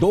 2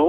2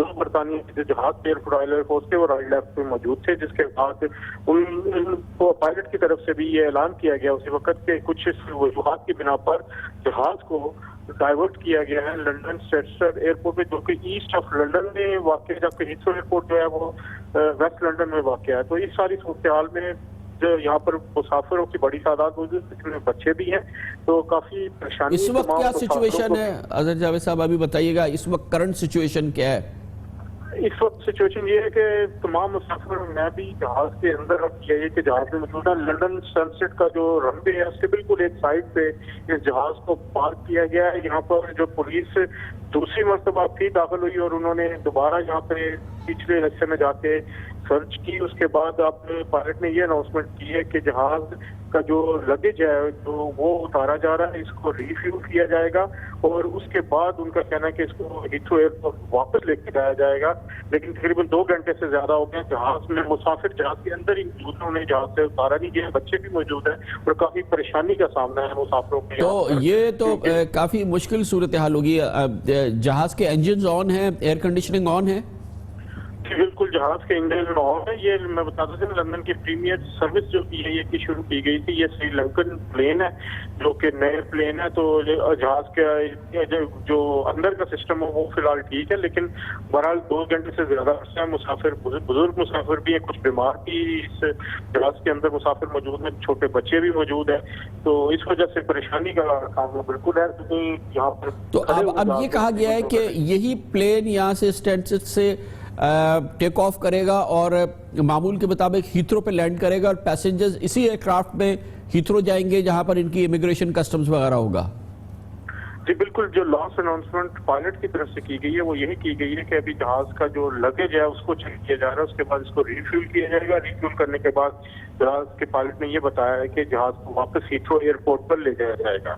دو برطانیہ کے جہاز ایئر رائل ایئر فورس کے وہ رائل لیفٹ میں موجود تھے، جس کے بعد ان کو پائلٹ کی طرف سے بھی یہ اعلان کیا گیا اسی وقت کہ کچھ وجوہات کی بنا پر جہاز کو ڈائیورٹ کیا گیا ہے لنڈن اسٹیٹسٹڈ ایئرپورٹ پہ، جو کہ ایسٹ آف لنڈن میں واقع ہے، جبکہ ہیتھرو ایئرپورٹ جو ہے وہ ویسٹ لنڈن میں واقع ہے۔ تو اس ساری صورتحال میں جو یہاں پر مسافروں کی بڑی تعداد موجود ہے، جس میں بچے بھی ہیں، تو کافی پریشانی۔ اس وقت کیا سچویشن ہے اظہر جاوید صاحب، ابھی بتائیے گا اس وقت کرنٹ سچویشن کیا ہے؟ اس وقت سچویشن یہ ہے کہ تمام مسافر، میں بھی جہاز کے اندر یہ کہ جہاز میں موجود ہے، لنڈن سنسیٹ کا جو رن وے ہے اس کے بالکل ایک سائڈ پہ اس جہاز کو پارک کیا گیا ہے۔ یہاں پر جو پولیس دوسری مرتبہ پھر داخل ہوئی اور انہوں نے دوبارہ یہاں پہ پچھلے حصے میں جا کے سرچ کی۔ اس کے بعد اب پائلٹ نے یہ اناؤنسمنٹ کی ہے کہ جہاز کا جو لگیج ہے جو وہ اتارا جا رہا ہے، اس کو ری فیول کیا جائے گا اور اس کے بعد ان کا کہنا ہے کہ اس کو ہیتھرو ایئرپورٹ واپس لے کے جایا جائے گا۔ لیکن تقریباً 2 گھنٹے سے زیادہ ہو گئے جہاز میں مسافر جہاز کے اندر ہی موجود ہیں، انہیں جہاز سے اتارا نہیں گیا، بچے بھی موجود ہیں اور کافی پریشانی کا سامنا ہے مسافروں کے۔ تو یہ تو کافی مشکل صورتحال ہوگی۔ جہاز کے انجنز آن ہیں، ایئر کنڈیشننگ آن ہے؟ بالکل جہاز کے انجن آن ہے۔ یہ میں بتاتا تھا لندن کی پریمیئر سروس جو پی آئی اے کی شروع کی گئی تھی، یہ سری لنکن پلین ہے جو کہ نئے پلین ہے، تو جہاز کا جو اندر کا سسٹم ہے وہ فی الحال ٹھیک ہے، لیکن بہرحال 2 گھنٹے سے زیادہ عرصہ مسافر، بزرگ مسافر بھی ہیں، کچھ بیمار بھی اس جہاز کے اندر مسافر موجود ہیں، چھوٹے بچے بھی موجود ہیں، تو اس وجہ سے پریشانی کا سامنا بالکل ہے یہاں پر۔ تو اب یہ کہا گیا ہے کہ یہی پلین یہاں سے اسٹینسٹ سے ٹیک آف کرے گا اور معمول کے مطابق ہیتھرو پہ لینڈ کرے گا اور پیسنجرز اسی ایئر کرافٹ میں ہیتھرو جائیں گے جہاں پر ان کی امیگریشن کسٹمز وغیرہ ہوگا؟ جی بالکل، جو لاسٹ اناؤنسمنٹ پائلٹ کی طرف سے کی گئی ہے وہ یہی کی گئی ہے کہ ابھی جہاز کا جو لگیج ہے اس کو چیک کیا جا رہا ہے، اس کے بعد اس کو ریفیول کیا جائے گا۔ ریفیول کرنے کے بعد جہاز کے پائلٹ نے یہ بتایا ہے کہ جہاز کو واپس ہیتھرو ایئرپورٹ پر لے جایا جائے گا۔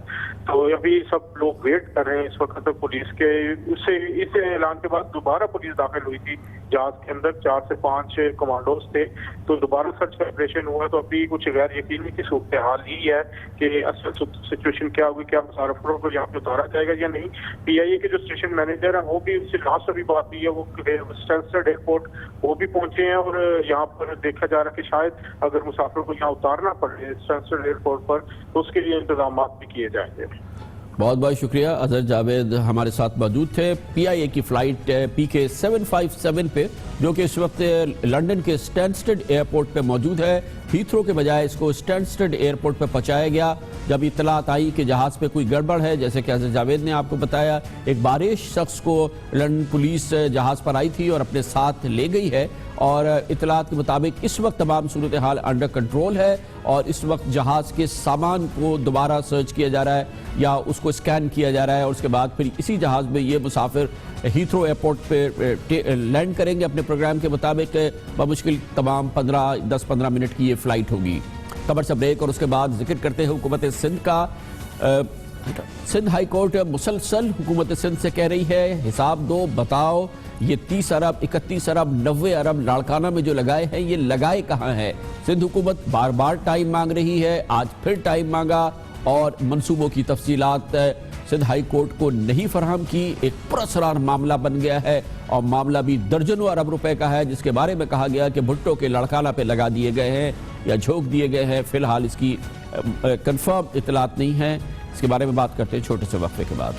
تو ابھی سب لوگ ویٹ کر رہے ہیں اس وقت پولیس کے، اس اعلان کے بعد دوبارہ پولیس داخل ہوئی تھی جہاز کے اندر، 4 سے 5 کمانڈوز تھے، تو دوبارہ سرچ کا آپریشن ہوا۔ تو ابھی کچھ غیر یقینی کی صورتحال ہی ہے کہ اصل سچویشن کیا ہوگی، کیا مسافروں کو یہاں پہ اتارا جائے گا یا نہیں۔ پی آئی اے کے جو اسٹیشن مینیجر ہیں وہ بھی اس سے لاسٹ ابھی بات ہوئی ہے، وہ اسٹینسٹڈ ایئرپورٹ وہ بھی پہنچے ہیں اور یہاں پر دیکھا جا رہا ہے کہ شاید اگر مسافروں کو یہاں اتارنا پڑے اسٹینسٹڈ ایئرپورٹ پر تو اس کے لیے انتظامات بھی کیے جائیں گے۔ بہت بہت شکریہ، اظہر جاوید ہمارے ساتھ موجود تھے۔ پی آئی اے کی فلائٹ PK 757 پہ جو کہ اس وقت لنڈن کے اسٹینسٹڈ ایئرپورٹ پہ موجود ہے، ہیتھرو کے بجائے اس کو اسٹینسٹڈ ایئرپورٹ پہ پہنچایا گیا۔ جب اطلاعات آئی کہ جہاز پہ کوئی گڑبڑ ہے، جیسے کہ اظہر جاوید نے آپ کو بتایا، ایک بارش شخص کو لنڈن پولیس جہاز پر آئی تھی اور اپنے ساتھ لے گئی ہے، اور اطلاعات کے مطابق اس وقت تمام صورتحال انڈر کنٹرول ہے اور اس وقت جہاز کے سامان کو دوبارہ سرچ کیا جا رہا ہے یا اس کو اسکین کیا جا رہا ہے، اور اس کے بعد پھر اسی جہاز میں یہ مسافر ہیتھرو ایئرپورٹ پہ لینڈ کریں گے اپنے پروگرام کے مطابق۔ بمشکل تمام 10-15 منٹ کی یہ فلائٹ ہوگی۔ خبر سے بریک اور اس کے بعد ذکر کرتے ہیں حکومت سندھ کا۔ سندھ ہائی کورٹ مسلسل حکومت سندھ سے کہہ رہی ہے حساب دو، بتاؤ یہ 30 ارب 31 ارب 90 ارب لاڑکانہ میں جو لگائے ہیں یہ لگائے کہاں ہیں؟ سندھ حکومت بار بار ٹائم مانگ رہی ہے، آج پھر ٹائم مانگا اور منصوبوں کی تفصیلات سندھ ہائی کورٹ کو نہیں فراہم کی۔ ایک پراسرار معاملہ بن گیا ہے اور معاملہ بھی درجنوں ارب روپے کا ہے، جس کے بارے میں کہا گیا کہ بھٹو کے لڑکانہ پہ لگا دیے گئے ہیں یا جھونک دیے گئے ہیں۔ فی الحال اس کی کنفرم اطلاعات نہیں ہیں، اس کے بارے میں بات کرتے ہیں چھوٹے سے وقفے کے بعد۔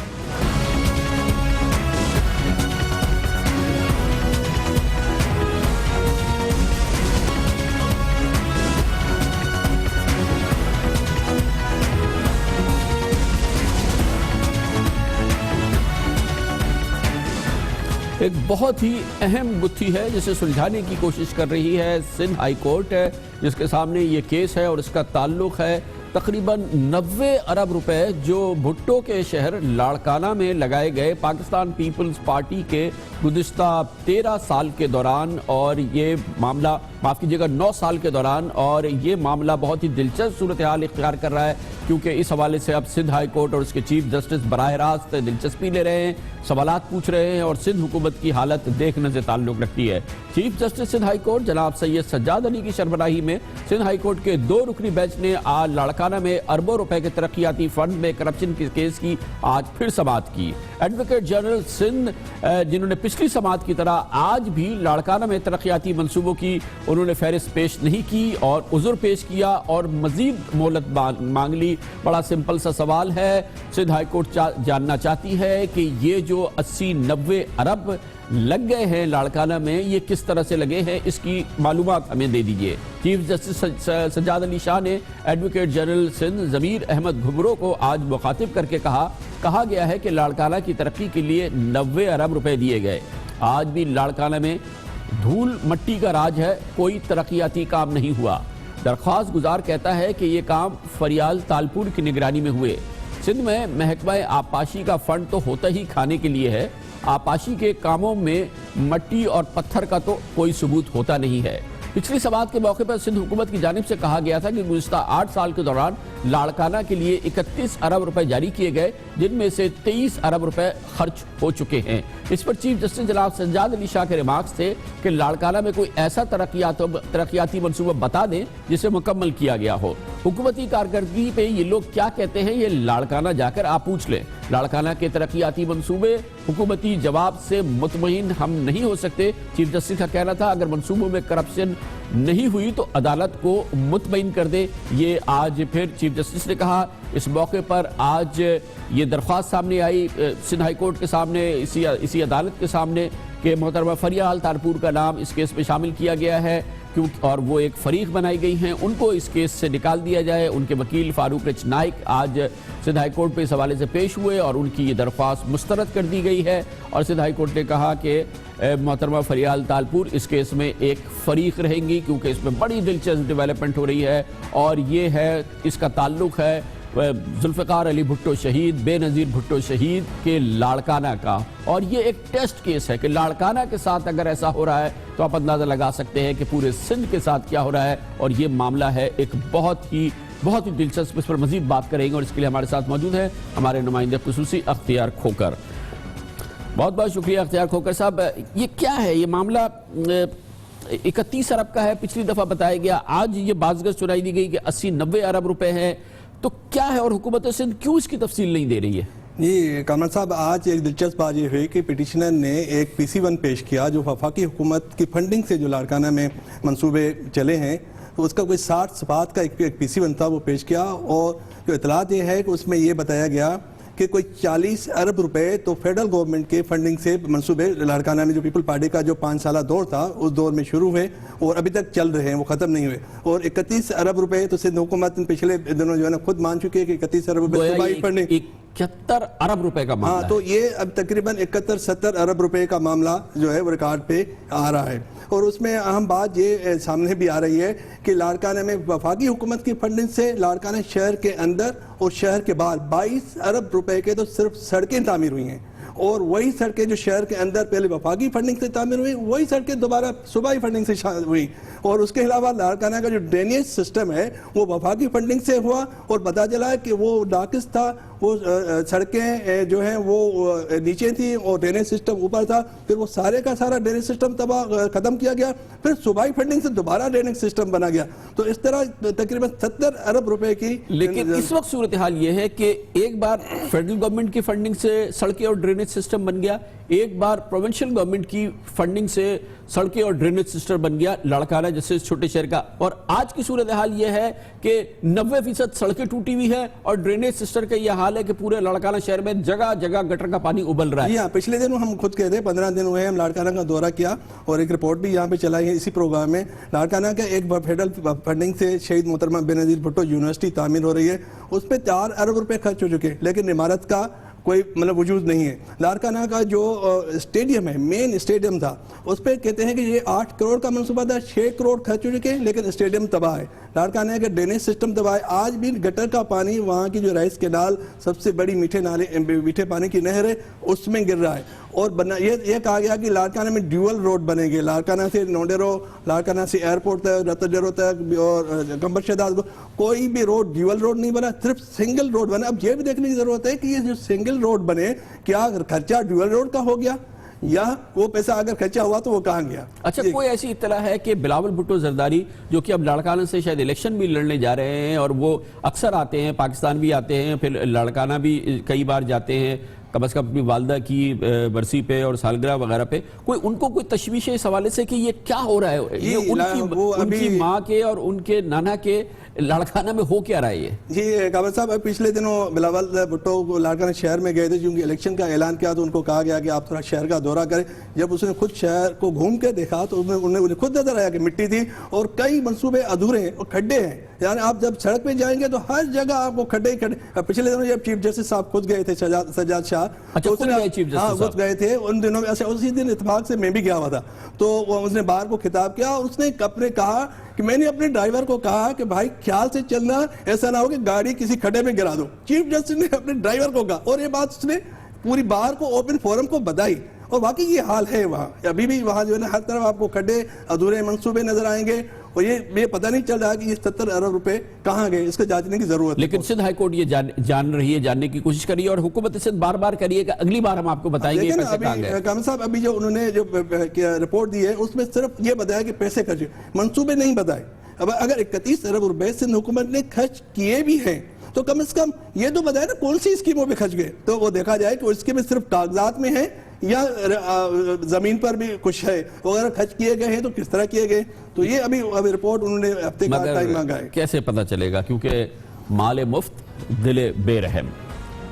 ایک بہت ہی اہم گتھی ہے جسے سلجھانے کی کوشش کر رہی ہے سندھ ہائی کورٹ، جس کے سامنے یہ کیس ہے اور اس کا تعلق ہے تقریباً 90 ارب روپے جو بھٹو کے شہر لاڑکانہ میں لگائے گئے پاکستان پیپلز پارٹی کے گزشتہ 13 سال کے دوران، اور یہ معاملہ معاف کیجیے گا 9 سال کے دوران، اور یہ معاملہ بہت ہی دلچسپ صورتحال اختیار کر رہا ہے۔ کیونکہ اس حوالے سے اب سندھ ہائی کورٹ اور اس کے چیف جسٹس براہ راست دلچسپی لے رہے ہیں، سوالات پوچھ رہے ہیں اور سندھ حکومت کی حالت دیکھنے سے تعلق رکھتی ہے۔ Chief justice Sindh high court جناب سید سجاد علی کی سربراہی میں سندھ ہائی کورٹ کے 2 رکنی بینچ نے آج لاڑکانہ میں اربوں روپے کے ترقیاتی فنڈ میں کرپشن کے کیس کی آج پھر سماعت کی۔ ایڈوکیٹ جنرل سندھ جنہوں نے پچھلی سماعت کی طرح آج بھی لاڑکانہ میں ترقیاتی منصوبوں کی انہوں نے فہرست پیش نہیں کی اور عذر پیش کیا اور مزید مہلت مانگ لی۔ بڑا سمپل سا سوال ہے، سندھ ہائی کورٹ جاننا چاہتی ہے کہ یہ جو 80-90 ارب لگ گئے ہیں لاڑکانہ میں، یہ کس طرح سے لگے ہیں، اس کی معلومات ہمیں دے دیجئے۔ چیف جسٹس سجاد علی شاہ نے ایڈوکیٹ جنرل سندھ ضمیر احمد گھبرو کو آج مخاطب کر کے کہا گیا ہے کہ لاڑکانہ کی ترقی کے لیے 90 ارب روپے دیے گئے۔ آج بھی لاڑکانہ میں دھول مٹی کا راج ہے، کوئی ترقیاتی کام نہیں ہوا۔ درخواست گزار کہتا ہے کہ یہ کام فریال تالپور کی نگرانی میں ہوئے۔ سندھ میں محکمہ آبپاشی کا فنڈ تو ہوتا ہی کھانے کے لیے ہے، آبپاشی کے کاموں میں مٹی اور پتھر کا تو کوئی ثبوت ہوتا نہیں ہے۔ پچھلی سماعت کے موقع پر سندھ حکومت کی جانب سے کہا گیا تھا کہ گزشتہ 8 سال کے دوران لاڑکانہ کے لیے 31 ارب روپے جاری کیے گئے، جن میں سے 23 ارب روپے خرچ ہو چکے ہیں۔ اس پر چیف جسٹس جناب سجاد علی شاہ کے ریمارکس تھے کہ لاڑکانہ میں کوئی ایسا ترقیاتی منصوبہ بتا دیں جسے مکمل کیا گیا ہو۔ حکومتی کارکردگی پہ یہ لوگ کیا کہتے ہیں، یہ لاڑکانہ جا کر آپ پوچھ لیں۔ لاڑکانہ کے ترقیاتی منصوبے حکومتی جواب سے مطمئن ہم نہیں ہو سکتے۔ چیف جسٹس کا کہنا تھا اگر منصوبوں میں کرپشن نہیں ہوئی تو عدالت کو مطمئن کر دے، یہ آج پھر چیف جسٹس نے کہا۔ اس موقع پر آج یہ درخواست سامنے آئی سندھ ہائی کورٹ کے سامنے، اسی عدالت کے سامنے، کہ محترمہ فریال تالپور کا نام اس کیس میں شامل کیا گیا ہے اور وہ ایک فریق بنائی گئی ہیں، ان کو اس کیس سے نکال دیا جائے۔ ان کے وکیل فاروق رچ نائک آج سندھ ہائی کورٹ پہ اس حوالے سے پیش ہوئے اور ان کی یہ درخواست مسترد کر دی گئی ہے اور سندھ ہائی کورٹ نے کہا کہ محترمہ فریال تالپور اس کیس میں ایک فریق رہیں گی کیونکہ اس میں بڑی دلچسپ ڈیولپمنٹ ہو رہی ہے اور یہ ہے، اس کا تعلق ہے ذوالفقار علی بھٹو شہید، بے نظیر بھٹو شہید کے لاڑکانہ کا، اور یہ ایک ٹیسٹ کیس ہے کہ لاڑکانہ کے ساتھ اگر ایسا ہو رہا ہے تو آپ اندازہ لگا سکتے ہیں کہ پورے سندھ کے ساتھ کیا ہو رہا ہے، اور یہ معاملہ ہے ایک بہت ہی دلچسپ۔ اس پر مزید بات کریں گے اور اس کے لیے ہمارے ساتھ موجود ہیں ہمارے نمائندے خصوصی اختیار کھوکر۔ بہت بہت شکریہ اختیار کھوکر صاحب۔ یہ کیا ہے، یہ معاملہ 31 ارب کا ہے، پچھلی دفعہ بتایا گیا، آج یہ بازگشت سنائی دی گئی کہ 80-90 ارب روپے ہے، تو کیا ہے اور حکومت سندھ کیوں اس کی تفصیل نہیں دے رہی ہے؟ جی کامران صاحب، آج ایک دلچسپ بات یہ ہوئی کہ پیٹیشنر نے ایک PC1 پیش کیا جو وفاقی حکومت کی فنڈنگ سے جو لاڑکانہ میں منصوبے چلے ہیں، تو اس کا کوئی 60 صفحات کا ایک PC1 تھا، وہ پیش کیا، اور جو اطلاعات یہ ہے کہ اس میں یہ بتایا گیا کہ کوئی 40 ارب روپے تو فیڈرل گورنمنٹ کے فنڈنگ سے منصوبے لاڑکانہ میں جو پیپل پارٹی کا جو 5 سالہ دور تھا اس دور میں شروع ہوئے اور ابھی تک چل رہے ہیں، وہ ختم نہیں ہوئے، اور 31 ارب روپے تو سندھ حکومت پچھلے دنوں جو ہے نا خود مان چکے ہیں کہ 31 ارب روپے صوبائی فنڈنگ 71 ارب روپے کا معاملہ ہے۔ تو یہ اب تقریباً 71-70 ارب روپے کا معاملہ جو ہے وہ ریکارڈ پہ آ رہا ہے، اور اس میں اہم بات یہ سامنے بھی آ رہی ہے کہ لاڑکانہ میں وفاقی حکومت کی فنڈنگ سے لاڑکانہ شہر کے اندر اور شہر کے باہر 22 ارب روپے کے تو صرف سڑکیں تعمیر ہوئی ہیں، اور وہی سڑکیں جو شہر کے اندر پہلے وفاقی فنڈنگ سے تعمیر ہوئی وہی سڑکیں دوبارہ صوبائی فنڈنگ سے ہوئی، اور اس کے علاوہ لاڑکانہ کا جو ڈرینیج سسٹم ہے وہ وفاقی فنڈنگ سے ہوا، اور پتہ چلا کہ وہ ناقص تھا، وہ سڑکیں جو ہیں وہ نیچے تھیں اور ڈرینیج سسٹم اوپر تھا، پھر وہ سارے کا سارا ڈرینیج سسٹم ختم کیا گیا، پھر صوبائی فنڈنگ سے دوبارہ ڈرینیج سسٹم بنا گیا، تو اس طرح تقریباً 70 ارب روپے کی۔ لیکن اس وقت صورتحال یہ ہے کہ ایک بار فیڈرل گورنمنٹ کی فنڈنگ سے سڑکیں اور ڈرینیج سسٹم بن گیا، ایک بار پروونشل گورنمنٹ کی فنڈنگ سے سڑکیں اور ڈرینیج سسٹم بن گیا لاڑکانہ جیسے چھوٹے شہر کا، اور آج کی صورتحال یہ ہے کہ 90% سڑکیں ٹوٹی ہوئی ہیں اور ڈرینیج سسٹم کا یہ حال ہے کہ پورے لاڑکانہ شہر میں جگہ جگہ گٹر کا پانی ابل رہا ہے۔ جی ہاں، پچھلے دنوں ہم خود کہتے ہیں 15 دن ہوئے ہم لاڑکانہ کا دورہ کیا اور ایک رپورٹ بھی یہاں پہ چلائی ہے اسی پروگرام میں۔ لاڑکانہ کا ایک فیڈرل فنڈنگ سے شہید محترمہ بے نظیر بھٹو یونیورسٹی تعمیر ہو رہی ہے، اس پہ 4 ارب روپے خرچ ہو چکے، لیکن عمارت کا کوئی وجود نہیں ہے۔ لاڑکانہ کا جو اسٹیڈیم ہے، مین اسٹیڈیم تھا، اس پہ کہتے ہیں کہ یہ 8 کروڑ کا منصوبہ تھا، 6 کروڑ خرچ ہو چکے، لیکن اسٹیڈیم تباہ ہے۔ لاڑکانہ کا ڈرینیج سسٹم تباہ ہے، آج بھی گٹر کا پانی وہاں کی جو رائس کینال سب سے بڑی میٹھے پانی کی نہر ہے اس میں گر رہا ہے، اور یہ کہا گیا کہ لاڑکانہ میں ڈیول روڈ بنے گے، لاڑکانہ سے نوڈیرو، لاڑکانہ سے ایئرپورٹ تک، رتنڈیرو تک اور گمبر شہداد، کوئی بھی روڈ ڈیول روڈ نہیں بنا، صرف سنگل روڈ بنا۔ اب یہ بھی دیکھنے کی ضرورت ہے کہ یہ جو سنگل روڈ بنے، کیا خرچہ ڈیول روڈ کا ہو گیا یا وہ پیسہ اگر خرچہ ہوا تو وہ کہاں گیا؟ اچھا، کوئی ایسی اطلاع ہے کہ بلاول بھٹو زرداری جو کہ اب لاڑکانہ سے شاید الیکشن بھی لڑنے جا رہے ہیں، اور وہ اکثر آتے ہیں، پاکستان بھی آتے ہیں، پھر لاڑکانہ بھی کئی بار جاتے ہیں، کم از کم اپنی والدہ کی برسی پہ اور سالگرہ وغیرہ پہ، ان کو کوئی تشویش ہے اس حوالے سے کہ یہ کیا ہو رہا ہے؟ یہ ان کی ماں کے اور ان کے نانا کے لاڑکانہ میں ہو کیا رہا ہے یہ؟ جی کابل صاحب، پچھلے دنوں بلاول بھٹو کو لاڑکانہ شہر میں گئے تھے، کیونکہ الیکشن کا اعلان کیا تو ان کو کہا گیا کہ آپ تھوڑا شہر کا دورہ کریں۔ جب اس نے خود شہر کو گھوم کے دیکھا تو انہیں خود نظر آیا کہ مٹی تھی اور کئی منصوبے ادھورے ہیں اور کھڈے ہیں، یعنی آپ جب سڑک پہ جائیں گے تو ہر جگہ آپ کو کھڈے ہی کھڈے۔ پچھلے دنوں جب چیف جسٹس صاحب خود گئے تھے، سجاد شاہ، خود گئے تھے ان دنوں میں، اسی دن اتفاق سے میں بھی گیا ہوا تھا، تو اس نے باہر کو خطاب کیا، اس نے اپنے کہا کہ میں نے اپنے ڈرائیور کو کہا کہ بھائی خیال سے چلنا، ایسا نہ ہو کہ گاڑی کسی کھڈے میں گرا دو۔ چیف جسٹس نے اپنے ڈرائیور کو کہا، اور یہ بات اس نے پوری باہر کو اوپن فورم کو بتائی، اور واقعی یہ حال ہے وہاں، ابھی بھی وہاں جو ہے نا ہر طرف آپ کو کھڈے، ادھورے منصوبے نظر آئیں گے، اور یہ پتہ نہیں چل رہا کہ یہ 70 ارب روپے کہاں گئے، اس کو جانچنے کی ضرورت ہے۔ لیکن سندھ ہائی کورٹ یہ جان رہی ہے، جاننے کی کوشش کری ہے، اور حکومت سندھ بار بار کریے کہ اگلی بار ہم آپ کو بتائیں گے یہ پیسے کہاں گئے۔ کامل صاحب، ابھی جو انہوں نے جو رپورٹ دی ہے اس میں صرف یہ بتایا کہ پیسے خرچ، منصوبے نہیں بتائے۔ اب اگر 31 ارب روپے سندھ حکومت نے خرچ کیے بھی ہیں تو کم از کم یہ تو بتائے نا کون سی اسکیموں پہ خرچ گئے، تو وہ دیکھا جائے کہ اس کے میں صرف کاغذات میں ہیں یا زمین پر بھی کچھ ہے، اگر خرچ کیے گئے ہیں تو کس طرح کیے گئے، تو یہ ابھی رپورٹ انہوں نے ہفتے کا ٹائم مانگا ہے۔ کیسے پتہ چلے گا، کیونکہ مال مفت دل بے رحم۔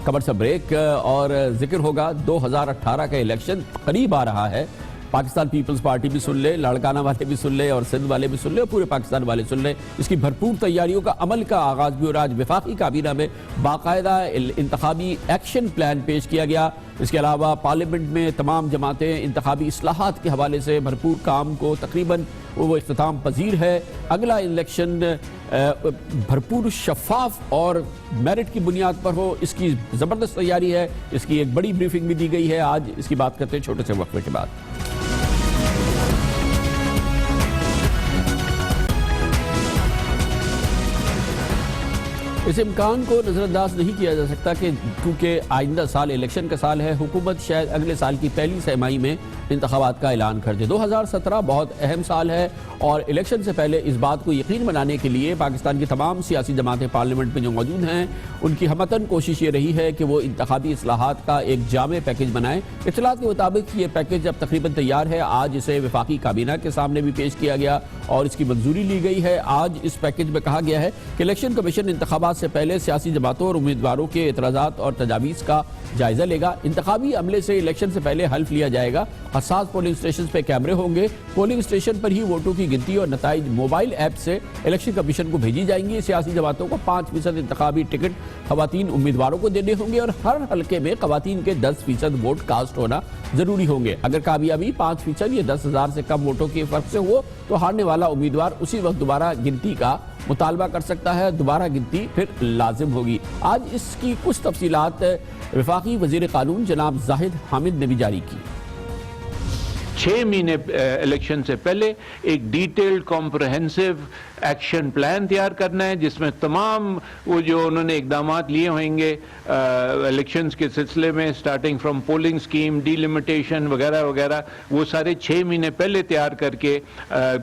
خبر سے بریک اور ذکر ہوگا 2018 کا الیکشن قریب آ رہا ہے۔ پاکستان پیپلز پارٹی بھی سن لے، لاڑکانہ والے بھی سن لے، اور سندھ والے بھی سن لے، اور پورے پاکستان والے سن لے۔ اس کی بھرپور تیاریوں کا عمل کا آغاز بھی، اور آج وفاقی کابینہ میں باقاعدہ انتخابی ایکشن پلان پیش کیا گیا۔ اس کے علاوہ پارلیمنٹ میں تمام جماعتیں انتخابی اصلاحات کے حوالے سے بھرپور کام کو تقریباً وہ اختتام پذیر ہے۔ اگلا الیکشن بھرپور شفاف اور میرٹ کی بنیاد پر ہو، اس کی زبردست تیاری ہے۔ اس کی ایک بڑی بریفنگ بھی دی گئی ہے، آج اس کی بات کرتے ہیں چھوٹے سے وقفے کے بعد۔ اس امکان کو نظر انداز نہیں کیا جا سکتا کہ کیونکہ آئندہ سال الیکشن کا سال ہے، حکومت شاید اگلے سال کی پہلی سہ ماہی میں انتخابات کا اعلان کر دے۔ 2017 بہت اہم سال ہے، اور الیکشن سے پہلے اس بات کو یقین بنانے کے لیے پاکستان کی تمام سیاسی جماعتیں پارلیمنٹ میں جو موجود ہیں، ان کی ہمتن کوشش یہ رہی ہے کہ وہ انتخابی اصلاحات کا ایک جامع پیکج بنائیں۔ اطلاعات کے مطابق یہ پیکج اب تقریباً تیار ہے، آج اسے وفاقی کابینہ کے سامنے بھی پیش کیا گیا اور اس کی منظوری لی گئی ہے۔ آج اس پیکج میں کہا گیا ہے کہ الیکشن کمیشن انتخابات سے پہلے سیاسی جماعتوں اور امیدواروں کے اعتراضات اور تجاویز کا جائزہ لے گا۔ انتخابی عملے سے الیکشن سے پہلے حلف لیا جائے گا۔ حساس پولنگ اسٹیشن پہ کیمرے ہوں گے، پولنگ اسٹیشن پر ہی ووٹوں کی گنتی اور نتائج موبائل ایپ سے الیکشن کمیشن کو بھیجی جائیں گی۔ سیاسی جماعتوں کو 5% انتخابی ٹکٹ خواتین امیدواروں کو دینے ہوں گے، اور ہر حلقے میں خواتین کے 10% ووٹ کاسٹ ہونا ضروری ہوں گے۔ اگر کامیابی 5% یا 10,000 سے کم ووٹوں کے فرق سے ہو تو ہارنے والا امیدوار اسی وقت دوبارہ گنتی کا مطالبہ کر سکتا ہے، دوبارہ گنتی پھر لازم ہوگی۔ آج اس کی کچھ تفصیلات وفاقی وزیر قانون جناب زاہد حامد نے بھی جاری کی۔ 6 مہینے الیکشن سے پہلے ایک ڈیٹیلڈ کمپریہنسو ایکشن پلان تیار کرنا ہے، جس میں تمام وہ جو انہوں نے اقدامات لیے ہوئیں گے الیکشنز کے سلسلے میں، starting from polling scheme, D limitation وغیرہ وغیرہ، وہ سارے 6 مہینے پہلے تیار کر کے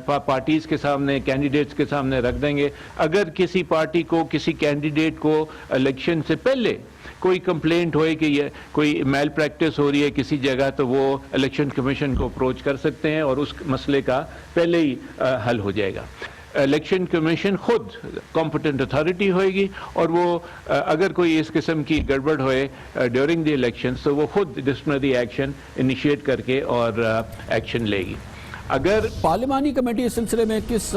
پارٹیز کے سامنے، کینڈیڈیٹس کے سامنے رکھ دیں گے۔ اگر کسی پارٹی کو، کسی کینڈیڈیٹ کو الیکشن سے پہلے کوئی کمپلینٹ ہوئے کہ یہ کوئی میل پریکٹس ہو رہی ہے کسی جگہ، تو وہ الیکشن کمیشن کو اپروچ کر سکتے ہیں اور اس مسئلے کا پہلے ہی حل ہو جائے گا۔ الیکشن کمیشن خود کمپٹنٹ اتھارٹی ہوئے گی، اور وہ اگر کوئی اس قسم کی گڑبڑ ہوئے ڈیورنگ دی الیکشنز تو وہ خود ڈسپلنری ایکشن انیشیٹ کر کے اور ایکشن لے گی۔ اگر پارلیمانی کمیٹی اس سلسلے میں کس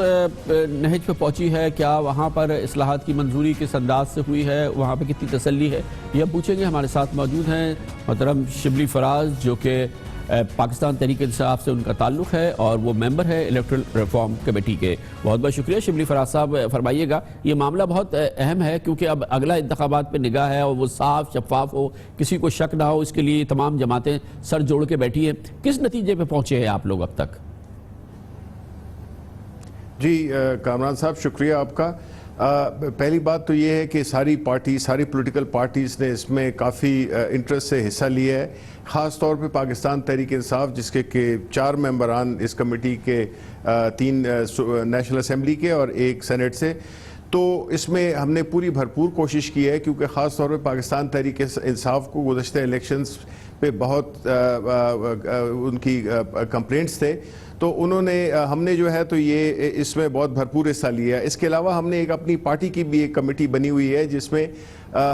نہج پہ پہنچی ہے، کیا وہاں پر اصلاحات کی منظوری کس انداز سے ہوئی ہے، وہاں پہ کتنی تسلی ہے، یہ پوچھیں گے۔ ہمارے ساتھ موجود ہیں محترم شبلی فراز، جو کہ پاکستان تحریک انصاف سے ان کا تعلق ہے اور وہ ممبر ہے الیکٹرل ریفارم کمیٹی کے. بہت بہت شکریہ شبلی فراز صاحب. فرمائیے گا, یہ معاملہ بہت اہم ہے کیونکہ اب اگلا انتخابات پہ نگاہ ہے اور وہ صاف شفاف ہو, کسی کو شک نہ ہو, اس کے لیے تمام جماعتیں سر جوڑ کے بیٹھی ہیں. کس نتیجے پہ پہنچے ہیں آپ لوگ اب تک؟ جی کامران صاحب شکریہ آپ کا. پہلی بات تو یہ ہے کہ ساری پولیٹیکل پارٹیز نے اس میں کافی انٹرسٹ سے حصہ لیا ہے, خاص طور پہ پاکستان تحریک انصاف جس کے 4 ممبران اس کمیٹی کے, 3 نیشنل اسمبلی کے اور 1 سینٹ سے. تو اس میں ہم نے پوری بھرپور کوشش کی ہے کیونکہ خاص طور پہ پاکستان تحریک انصاف کو گزشتہ الیکشنز پہ بہت ان کی کمپلینٹس تھے, تو انہوں نے ہم نے جو ہے تو یہ اس میں بہت بھرپور حصہ لیا ہے. اس کے علاوہ ہم نے ایک اپنی پارٹی کی بھی ایک کمیٹی بنی ہوئی ہے جس میں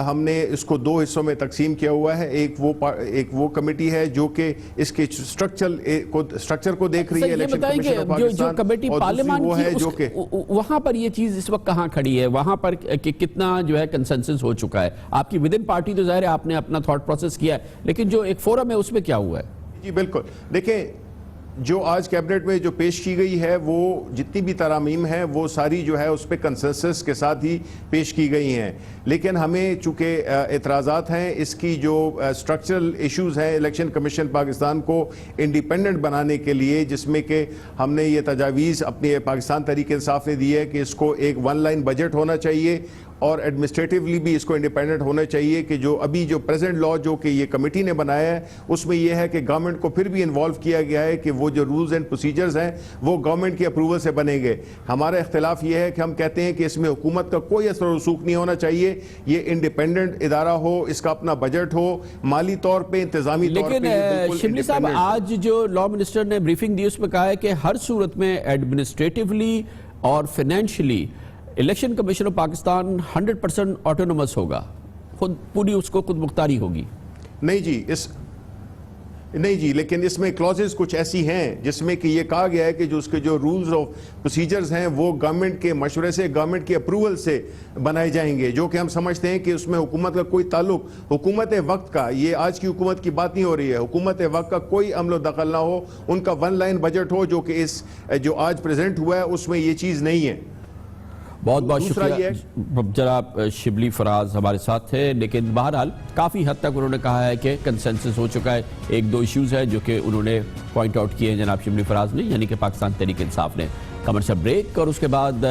ہم نے اس کو 2 حصوں میں تقسیم کیا ہوا ہے. ایک وہ کمیٹی ہے جو کہ اس کے سٹرکچر کو دیکھ رہی ہے election commission of Pakistan, committee پارلیمان وہ ہے جو کہ وہاں پر یہ چیز اس وقت کہاں کھڑی ہے, وہاں پر کتنا جو ہے کنسنسس ہو چکا ہے؟ آپ کی ودن پارٹی تو ظاہر ہے آپ نے اپنا تھاٹ پروسیس کیا ہے, لیکن جو ایک فورم ہے اس میں کیا ہوا ہے؟ جی بالکل, دیکھیں جو آج کیبنٹ میں جو پیش کی گئی ہے وہ جتنی بھی ترامیم ہیں وہ ساری جو ہے اس پہ کنسنسس کے ساتھ ہی پیش کی گئی ہیں, لیکن ہمیں چونکہ اعتراضات ہیں اس کی جو سٹرکچرل ایشوز ہیں الیکشن کمیشن پاکستان کو انڈیپینڈنٹ بنانے کے لیے, جس میں کہ ہم نے یہ تجاویز اپنے پاکستان تحریک انصاف نے دی ہے کہ اس کو ایک 1 لائن بجٹ ہونا چاہیے اور ایڈمنسٹریٹیولی بھی اس کو انڈیپینڈنٹ ہونا چاہیے, کہ جو ابھی جو پریزنٹ لا جو کہ یہ کمیٹی نے بنایا ہے اس میں یہ ہے کہ گورنمنٹ کو پھر بھی انوالو کیا گیا ہے کہ وہ جو رولز اینڈ پروسیجرز ہیں وہ گورنمنٹ کی اپروول سے بنیں گے. ہمارا اختلاف یہ ہے کہ ہم کہتے ہیں کہ اس میں حکومت کا کوئی اثر و رسوخ نہیں ہونا چاہیے, یہ انڈیپینڈنٹ ادارہ ہو, اس کا اپنا بجٹ ہو, مالی طور پہ انتظامی طور پہ. لیکن شبلی صاحب آج جو لا منسٹر نے بریفنگ دی اس میں کہا ہے کہ ہر صورت میں ایڈمنسٹریٹیولی اور financially election commission of Pakistan 100% autonomous ہوگا, خود پوری اس کو خود مختاری ہوگی. نہیں جی, لیکن اس میں کلوزز کچھ ایسی ہیں جس میں کہ یہ کہا گیا ہے کہ جو اس کے جو رولز اور پروسیجرز ہیں وہ گورنمنٹ کے مشورے سے, گورنمنٹ کے اپروول سے بنائے جائیں گے, جو کہ ہم سمجھتے ہیں کہ اس میں حکومت کا کوئی تعلق, حکومت وقت کا, یہ آج کی حکومت کی بات نہیں ہو رہی ہے, حکومت وقت کا کوئی عمل و دخل نہ ہو, ان کا 1 لائن بجٹ ہو, جو کہ اس جو آج پریزنٹ ہوا ہے اس میں یہ چیز نہیں ہے. بہت بہت شکریہ جناب شبلی فراز ہمارے ساتھ تھے, لیکن بہرحال کافی حد تک انہوں نے کہا ہے کہ کنسنسس ہو چکا ہے. 1-2 ایشوز ہیں جو کہ انہوں نے پوائنٹ آؤٹ کیے ہیں جناب شبلی فراز نے, یعنی کہ پاکستان تحریک انصاف نے. کمرشل بریک اور اس کے بعد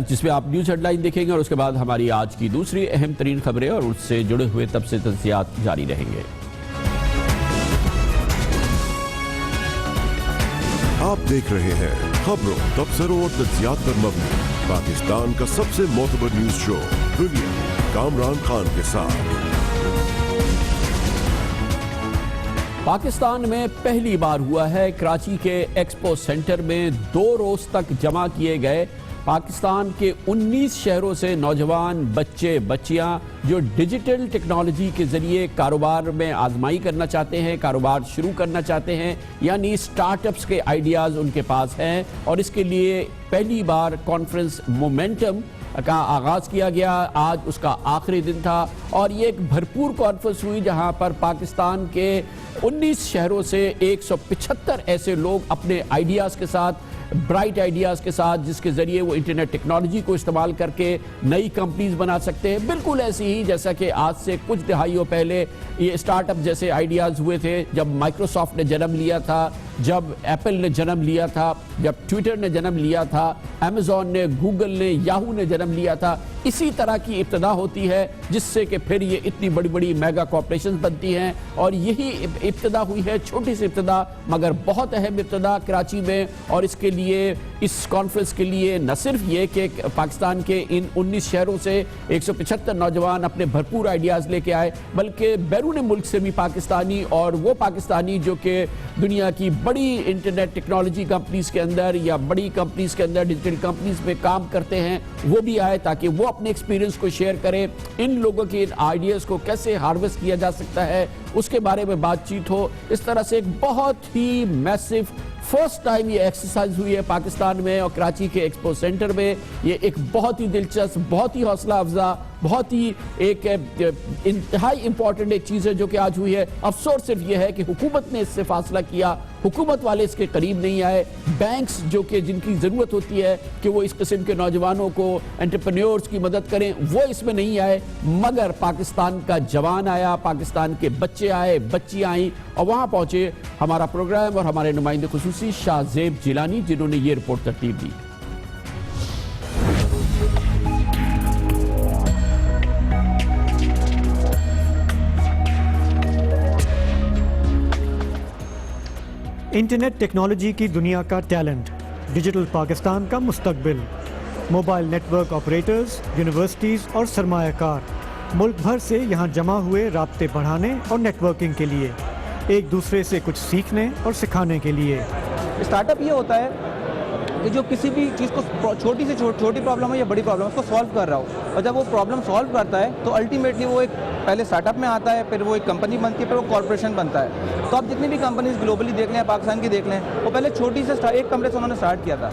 جس میں آپ نیوز ہیڈ لائن دیکھیں گے, اور اس کے بعد ہماری آج کی دوسری اہم ترین خبریں اور اس سے جڑے ہوئے تب سے تجزیات جاری رہیں گے. آپ دیکھ رہے ہیں خبروں, تبصروں اور تجزیات پر مبنی پاکستان کا سب سے معتبر نیوز شو دنیا, کامران خان کے ساتھ. پاکستان میں پہلی بار ہوا ہے کراچی کے ایکسپو سینٹر میں 2 روز تک جمع کیے گئے پاکستان کے 19 شہروں سے نوجوان بچے بچیاں جو ڈیجیٹل ٹیکنالوجی کے ذریعے کاروبار میں آزمائی کرنا چاہتے ہیں, کاروبار شروع کرنا چاہتے ہیں, یعنی سٹارٹ اپس کے آئیڈیاز ان کے پاس ہیں. اور اس کے لیے پہلی بار کانفرنس مومنٹم کا آغاز کیا گیا. آج اس کا آخری دن تھا اور یہ ایک بھرپور کانفرنس ہوئی جہاں پر پاکستان کے 19 شہروں سے 175 ایسے لوگ اپنے آئیڈیاز کے ساتھ, برائٹ آئیڈیاز کے ساتھ, جس کے ذریعے وہ انٹرنیٹ ٹیکنالوجی کو استعمال کر کے نئی کمپنیز بنا سکتے ہیں. بالکل ایسی ہی جیسا کہ آج سے کچھ دہائیوں پہلے یہ سٹارٹ اپ جیسے آئیڈیاز ہوئے تھے جب مائکروسافٹ نے جنم لیا تھا, جب ایپل نے جنم لیا تھا, جب ٹویٹر نے جنم لیا تھا, امیزون نے, گوگل نے, یاہو نے جنم لیا تھا. اسی طرح کی ابتدا ہوتی ہے جس سے کہ پھر یہ اتنی بڑی بڑی میگا کارپوریشنز بنتی ہیں. اور یہی ابتدا ہوئی ہے, چھوٹی سی ابتدا مگر بہت اہم ابتدا کراچی میں. اور اس کے لیے, اس کانفرنس کے لیے نہ صرف یہ کہ پاکستان کے ان 19 شہروں سے 175 نوجوان اپنے بھرپور آئیڈیاز لے کے آئے, بلکہ بیرون ملک سے بھی پاکستانی, اور وہ پاکستانی جو کہ دنیا کی بڑی انٹرنیٹ ٹیکنالوجی کمپنیز کے اندر یا بڑی کمپنیز کے اندر, ڈیجیٹل کمپنیز میں کام کرتے ہیں, وہ بھی آئے تاکہ وہ اپنے ایکسپیرینس کو شیئر کریں. ان لوگوں کے آئیڈیاز کو کیسے ہارویسٹ کیا جا سکتا ہے اس کے بارے میں بات چیت ہو. اس طرح سے ایک بہت ہی میسو فرسٹ ٹائم یہ ایکسرسائز ہوئی ہے پاکستان میں اور کراچی کے ایکسپو سینٹر میں. یہ ایک بہت ہی دلچسپ, بہت ہی حوصلہ افزا, بہت ہی ایک انتہائی امپورٹنٹ ایک چیز ہے جو کہ آج ہوئی ہے. افسوس صرف یہ ہے کہ حکومت نے اس سے فاصلہ کیا, حکومت والے اس کے قریب نہیں آئے. بینکس جو کہ جن کی ضرورت ہوتی ہے کہ وہ اس قسم کے نوجوانوں کو, انٹرپرینیورز کی مدد کریں, وہ اس میں نہیں آئے. مگر پاکستان کا جوان آیا, پاکستان کے بچے آئے, بچیاں آئیں, اور وہاں پہنچے ہمارا پروگرام اور ہمارے نمائندے خصوصی شاہ زیب جیلانی, جنہوں نے یہ رپورٹ ترتیب دی. انٹرنیٹ ٹیکنالوجی کی دنیا کا ٹیلنٹ, ڈیجیٹل پاکستان کا مستقبل. Mobile network operators, universities اور سرمایہ کار ملک بھر سے یہاں جمع ہوئے رابطے بڑھانے اور نیٹ ورکنگ کے لیے, ایک دوسرے سے کچھ سیکھنے اور سکھانے کے لیے. اسٹارٹ اپ یہ ہوتا ہے کہ جو کسی بھی چیز کو چھوٹی سے چھوٹی پرابلم ہے یا بڑی پرابلم ہے اس کو سالو کر رہا ہو, اور جب وہ پرابلم سالو کرتا ہے تو الٹیمیٹلی وہ ایک پہلے اسٹارٹ اپ میں آتا ہے, پھر وہ ایک کمپنی بنتی ہے, پھر وہ کارپوریشن بنتا ہے. تو آپ جتنی بھی کمپنیز گلوبلی دیکھ لیں, پاکستان کی دیکھ لیں, وہ پہلے چھوٹی سے ایک کمرے سے انہوں نے اسٹارٹ کیا تھا.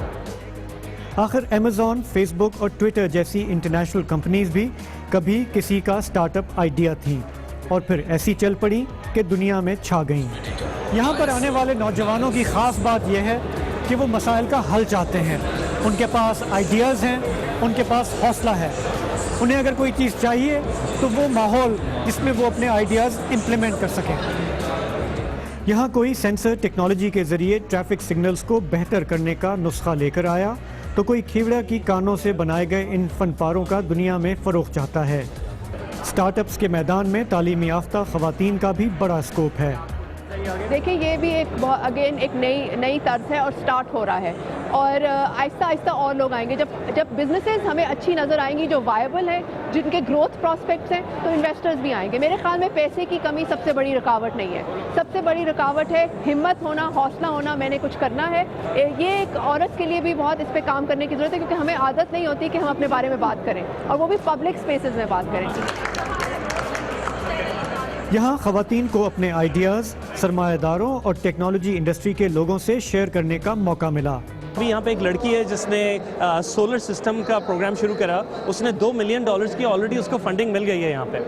آخر امیزون, فیس بک اور ٹویٹر جیسی انٹرنیشنل کمپنیز بھی کبھی کسی کا اسٹارٹ اپ آئیڈیا تھیں اور پھر ایسی چل پڑیں کہ دنیا میں چھا گئیں. یہاں پر آنے والے نوجوانوں کی خاص بات یہ ہے کہ وہ مسائل کا حل چاہتے ہیں. ان کے پاس آئیڈیاز ہیں, ان کے پاس حوصلہ ہے. انہیں اگر کوئی چیز چاہیے تو وہ ماحول جس میں وہ اپنے آئیڈیاز امپلیمنٹ کر سکیں. یہاں کوئی سینسر ٹیکنالوجی کے ذریعے ٹریفک سگنلز کو بہتر کرنے کا نسخہ لے کر آیا تو کوئی کھیوڑا کی کانوں سے بنائے گئے ان فن پاروں کا دنیا میں فروغ چاہتا ہے. سٹارٹ اپس کے میدان میں تعلیم یافتہ خواتین کا بھی بڑا اسکوپ ہے. دیکھیں یہ بھی ایک نئی طرز ہے اور سٹارٹ ہو رہا ہے, اور آہستہ آہستہ اور لوگ آئیں گے. جب بزنسز ہمیں اچھی نظر آئیں گی جو وائبل ہیں, جن کے گروتھ پراسپیکٹس ہیں, تو انویسٹرز بھی آئیں گے. میرے خیال میں پیسے کی کمی سب سے بڑی رکاوٹ نہیں ہے. سب سے بڑی رکاوٹ ہے ہمت ہونا, حوصلہ ہونا, میں نے کچھ کرنا ہے. یہ ایک عورت کے لیے بھی بہت اس پہ کام کرنے کی ضرورت ہے, کیونکہ ہمیں عادت نہیں ہوتی کہ ہم اپنے بارے میں بات کریں, اور وہ بھی پبلک اسپیسز میں بات کریں. یہاں خواتین کو اپنے آئیڈیاز سرمایہ داروں اور ٹیکنالوجی انڈسٹری کے لوگوں سے شیئر کرنے کا موقع ملا. ابھی یہاں پہ ایک لڑکی ہے جس نے سولر سسٹم کا پروگرام شروع کرا. اس نے $2 ملین کی آلریڈی اس کو فنڈنگ مل گئی ہے یہاں پہ.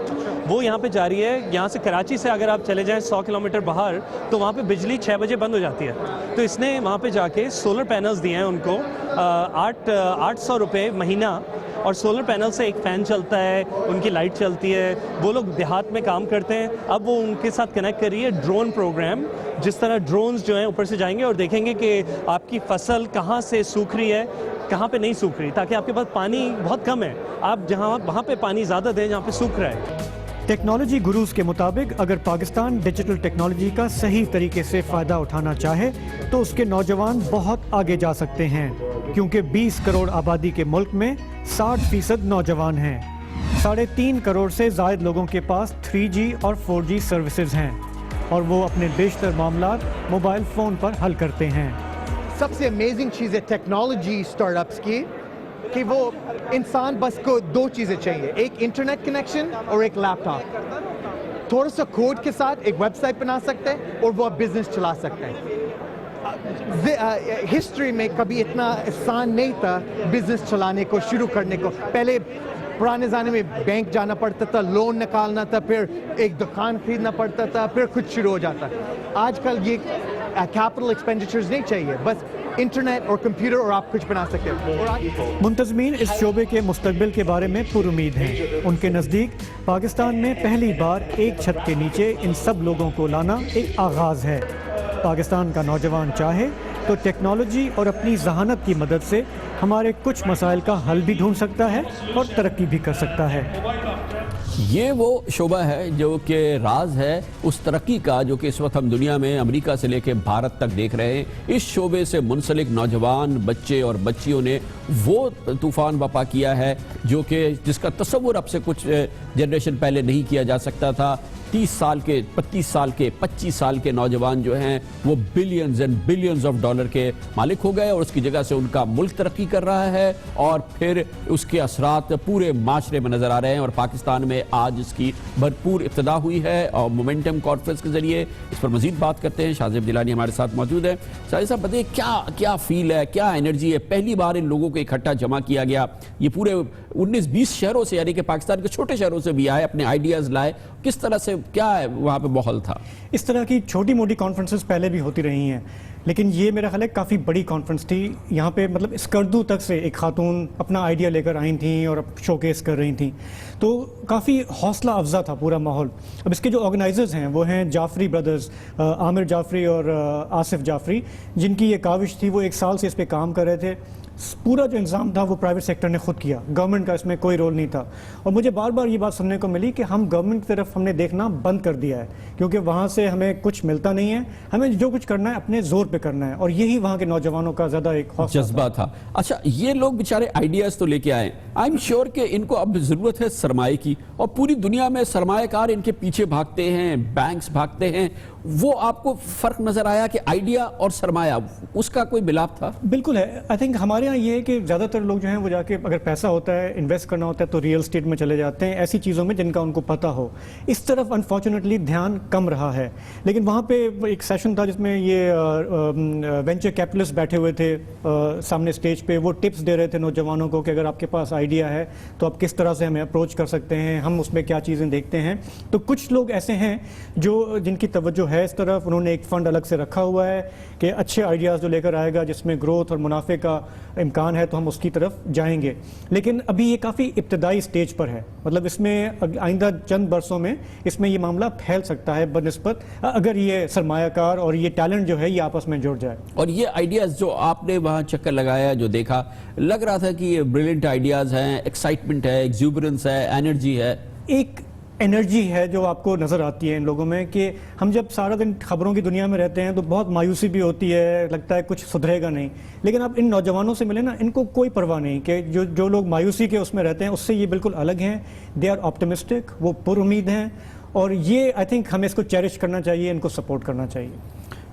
وہ یہاں پہ جاری ہے. یہاں سے کراچی سے اگر آپ چلے جائیں 100 کلومیٹر باہر تو وہاں پہ بجلی 6 بجے بند ہو جاتی ہے. تو اس نے وہاں پہ جا کے سولر پینلز دیے ہیں ان کو 800 روپے مہینہ, اور سولر پینل سے ایک فین چلتا ہے, ان کی لائٹ چلتی ہے. وہ لوگ دیہات میں کام کرتے ہیں. اب وہ ان کے ساتھ کنیکٹ کر رہی ہے ڈرون پروگرام, جس طرح ڈرونز جو ہیں اوپر سے جائیں گے اور دیکھیں گے کہ آپ کی فصل کہاں سے سوکھ رہی ہے, کہاں پہ نہیں سوکھ رہی, تاکہ آپ کے پاس پانی بہت کم ہے, آپ وہاں پہ پانی زیادہ دیں جہاں پہ سوکھ رہا ہے. ٹیکنالوجی گروز کے مطابق اگر پاکستان ڈیجیٹل ٹیکنالوجی کا صحیح طریقے سے فائدہ اٹھانا چاہے تو اس کے نوجوان بہت آگے جا سکتے ہیں, کیونکہ 20 کروڑ آبادی کے ملک میں 60% نوجوان ہیں. 3.5 کروڑ سے زائد لوگوں کے پاس 3G اور 4G سروسز ہیں, اور وہ اپنے بیشتر معاملات موبائل فون پر حل کرتے ہیں. سب سے امیزنگ چیز ہے ٹیکنالوجی اسٹارٹ اپس کی کہ وہ انسان بس کو 2 چیزیں چاہیے, ایک انٹرنیٹ کنیکشن اور ایک لیپ ٹاپ. تھوڑا سا کوڈ کے ساتھ ایک ویب سائٹ بنا سکتے ہیں اور وہ بزنس چلا سکتے ہیں. ہسٹری میں کبھی اتنا آسان نہیں تھا بزنس چلانے کو, شروع کرنے کو. پہلے پرانے زمانے میں بینک جانا پڑتا تھا, لون نکالنا تھا, پھر ایک دکان خریدنا پڑتا تھا, پھر کچھ شروع ہو جاتا. آج کل یہ کیپٹل ایکسپینڈیچرز نہیں چاہیے, بس انٹرنیٹ اور کمپیوٹر اور آپ کچھ بنا سکتے ہیں. منتظمین اس شعبے کے مستقبل کے بارے میں پر امید ہیں. ان کے نزدیک پاکستان میں پہلی بار ایک چھت کے نیچے ان سب لوگوں کو لانا ایک آغاز ہے. پاکستان کا نوجوان چاہے تو ٹیکنالوجی اور اپنی ذہانت کی مدد سے ہمارے کچھ مسائل کا حل بھی ڈھونڈ سکتا ہے اور ترقی بھی کر سکتا ہے. یہ وہ شعبہ ہے جو کہ راز ہے اس ترقی کا جو کہ اس وقت ہم دنیا میں امریکہ سے لے کے بھارت تک دیکھ رہے ہیں. اس شعبے سے منسلک نوجوان بچے اور بچیوں نے وہ طوفان برپا کیا ہے جو کہ جس کا تصور اب سے کچھ جنریشن پہلے نہیں کیا جا سکتا تھا. 30 سال کے 32 سال کے 25 سال کے نوجوان جو ہیں وہ billions and billions of dollar کے مالک ہو گئے اور اس کی جگہ سے ان کا ملک ترقی کر رہا ہے اور پھر اس کے اثرات پورے معاشرے میں نظر آ رہے ہیں اور پاکستان میں آج اس کی بھرپور ابتدا ہوئی ہے اور مومنٹم کانفرنس کے ذریعے اس پر مزید بات کرتے ہیں. شاہ زیب جیلانی ہمارے ساتھ موجود ہیں. شاہ صاحب بتائیے کیا فیل ہے, کیا انرجی ہے؟ پہلی بار ان لوگوں کو اکٹھا جمع کیا گیا, یہ پورے 19-20 شہروں سے یعنی کہ پاکستان کے چھوٹے شہروں سے بھی آئے, اپنے آئیڈیاز لائے, کس طرح سے کیا ہے وہاں پہ ماحول تھا؟ اس طرح کی چھوٹی موٹی کانفرنسز پہلے بھی ہوتی رہی ہیں لیکن یہ میرا خیال ہے کافی بڑی کانفرنس تھی. یہاں پہ مطلب اسکردو تک سے ایک خاتون اپنا آئیڈیا لے کر آئی تھیں اور شو کیس کر رہی تھیں, تو کافی حوصلہ افزا تھا پورا ماحول. اب اس کے جو آرگنائزرز ہیں وہ ہیں جعفری بردرز, عامر جعفری اور آصف جعفری, جن کی یہ کاوش تھی. وہ 1 سال سے اس پہ کام کر رہے تھے. پورا جو انتظام تھا وہ پرائیویٹ سیکٹر نے خود کیا, گورنمنٹ کا اس میں کوئی رول نہیں تھا. اور مجھے بار بار یہ بات سننے کو ملی کہ ہم گورنمنٹ کی طرف ہم نے دیکھنا بند کر دیا ہے کیونکہ وہاں سے ہمیں کچھ ملتا نہیں ہے, ہمیں جو کچھ کرنا ہے اپنے زور پہ کرنا ہے, اور یہی وہاں کے نوجوانوں کا زیادہ ایک جذبہ تھا. اچھا, یہ لوگ بیچارے آئیڈیاز تو لے کے آئے, آئی ایم شیور کہ ان کو اب ضرورت ہے سرمایہ کی, اور پوری دنیا میں سرمایہ کار ان کے پیچھے بھاگتے ہیں, بینکس بھاگتے ہیں. وہ آپ کو فرق نظر آیا کہ آئیڈیا اور سرمایہ اس کا کوئی ملاپ تھا؟ بالکل ہے. آئی تھنک ہمارے یہاں یہ ہے کہ زیادہ تر لوگ جو ہیں وہ جا کے اگر پیسہ ہوتا ہے انویسٹ کرنا ہوتا ہے تو ریئل اسٹیٹ میں چلے جاتے ہیں, ایسی چیزوں میں جن کا ان کو پتہ ہو. اس طرف انفارچونیٹلی دھیان کم رہا ہے. لیکن وہاں پہ ایک سیشن تھا جس میں یہ وینچر کیپٹلسٹ بیٹھے ہوئے تھے سامنے اسٹیج پہ. وہ ٹپس دے رہے تھے نوجوانوں کو کہ اگر آپ کے پاس آئیڈیا ہے تو آپ کس طرح سے ہمیں اپروچ کر سکتے ہیں, ہم اس میں کیا چیزیں دیکھتے ہیں. تو کچھ لوگ ایسے ہیں جو جن کی توجہ ہے اس طرف, انہوں نے ایک فنڈ الگ سے رکھا ہوا ہے کہ اچھے آئیڈیاز جو لے کر آئے گا جس میں گروتھ اور منافع کا امکان ہے تو ہم اس کی طرف جائیں گے. لیکن ابھی یہ کافی ابتدائی سٹیج پر ہے, مطلب اس میں آئندہ چند برسوں میں اس میں یہ معاملہ پھیل سکتا ہے بنسبت اگر یہ سرمایہ کار اور یہ ٹیلنٹ جو ہے یہ آپس میں جڑ جائے. اور یہ آئیڈیاز جو آپ نے وہاں چکر لگایا, جو دیکھا, لگ رہا تھا کہ یہ بریلینٹ آئیڈیاز ہیں, ایکسائٹمنٹ ہے, ایکزوبرنس ہے, انرجی ہے. ایک انرجی ہے جو آپ کو نظر آتی ہے ان لوگوں میں کہ ہم جب سارا دن خبروں کی دنیا میں رہتے ہیں تو بہت مایوسی بھی ہوتی ہے, لگتا ہے کچھ سدھرے گا نہیں. لیکن آپ ان نوجوانوں سے ملیں نا, ان کو کوئی پرواہ نہیں کہ جو لوگ مایوسی کے اس میں رہتے ہیں اس سے یہ بالکل الگ ہیں. دے آر آپٹمسٹک, وہ پر امید ہیں, اور یہ آئی تھنک ہمیں اس کو چیریش کرنا چاہیے, ان کو سپورٹ کرنا چاہیے.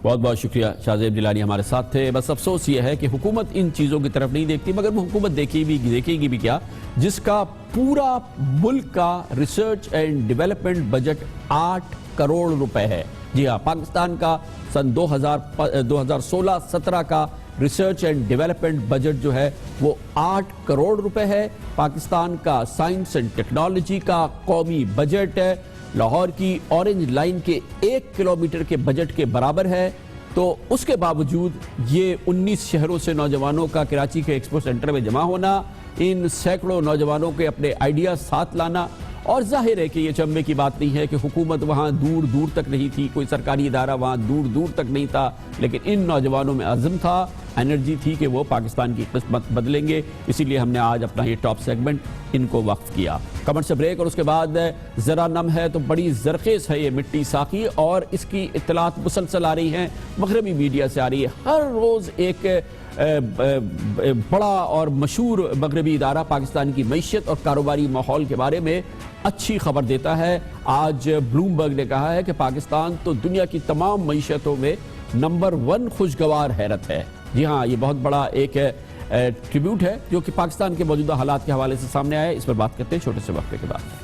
بہت بہت شکریہ. شاہ زیب جیلانی ہمارے ساتھ تھے. بس افسوس یہ ہے کہ حکومت ان چیزوں کی طرف نہیں دیکھتی, مگر وہ حکومت دیکھے گی بھی کیا جس کا پورا ملک کا research and development budget 8 crore روپے ہے. جی ہاں, پاکستان کا سن 2016-17 کا ریسرچ اینڈ ڈیولپمنٹ بجٹ جو ہے وہ 8 کروڑ روپے ہے. پاکستان کا سائنس اینڈ ٹیکنالوجی کا قومی بجٹ ہے لاہور کی اورنج لائن کے 1 کلومیٹر کے بجٹ کے برابر ہے. تو اس کے باوجود یہ 19 شہروں سے نوجوانوں کا کراچی کے ایکسپو سینٹر میں جمع ہونا, ان سینکڑوں نوجوانوں کے اپنے آئیڈیا ساتھ لانا, اور ظاہر ہے کہ یہ چمبے کی بات نہیں ہے کہ حکومت وہاں دور دور تک نہیں تھی, کوئی سرکاری ادارہ وہاں دور دور تک نہیں تھا, لیکن ان نوجوانوں میں عزم تھا, انرجی تھی کہ وہ پاکستان کی قسمت بدلیں گے. اسی لیے ہم نے آج اپنا یہ ٹاپ سیگمنٹ ان کو وقف کیا. کمنٹ سے بریک, اور اس کے بعد ذرا نم ہے تو بڑی زرخیز ہے یہ مٹی ساقی, اور اس کی اطلاعات مسلسل آ رہی ہیں, مغربی میڈیا سے آ رہی ہے. ہر روز ایک بڑا اور مشہور مغربی ادارہ پاکستان کی معیشت اور کاروباری ماحول کے بارے میں اچھی خبر دیتا ہے. آج بلومبرگ نے کہا ہے کہ پاکستان تو دنیا کی تمام معیشتوں میں نمبر 1 خوشگوار حیرت ہے. جی ہاں, یہ بہت بڑا ایک ٹریبیوٹ ہے جو کہ پاکستان کے موجودہ حالات کے حوالے سے سامنے آئے. اس پر بات کرتے ہیں چھوٹے سے وقفے کے بعد.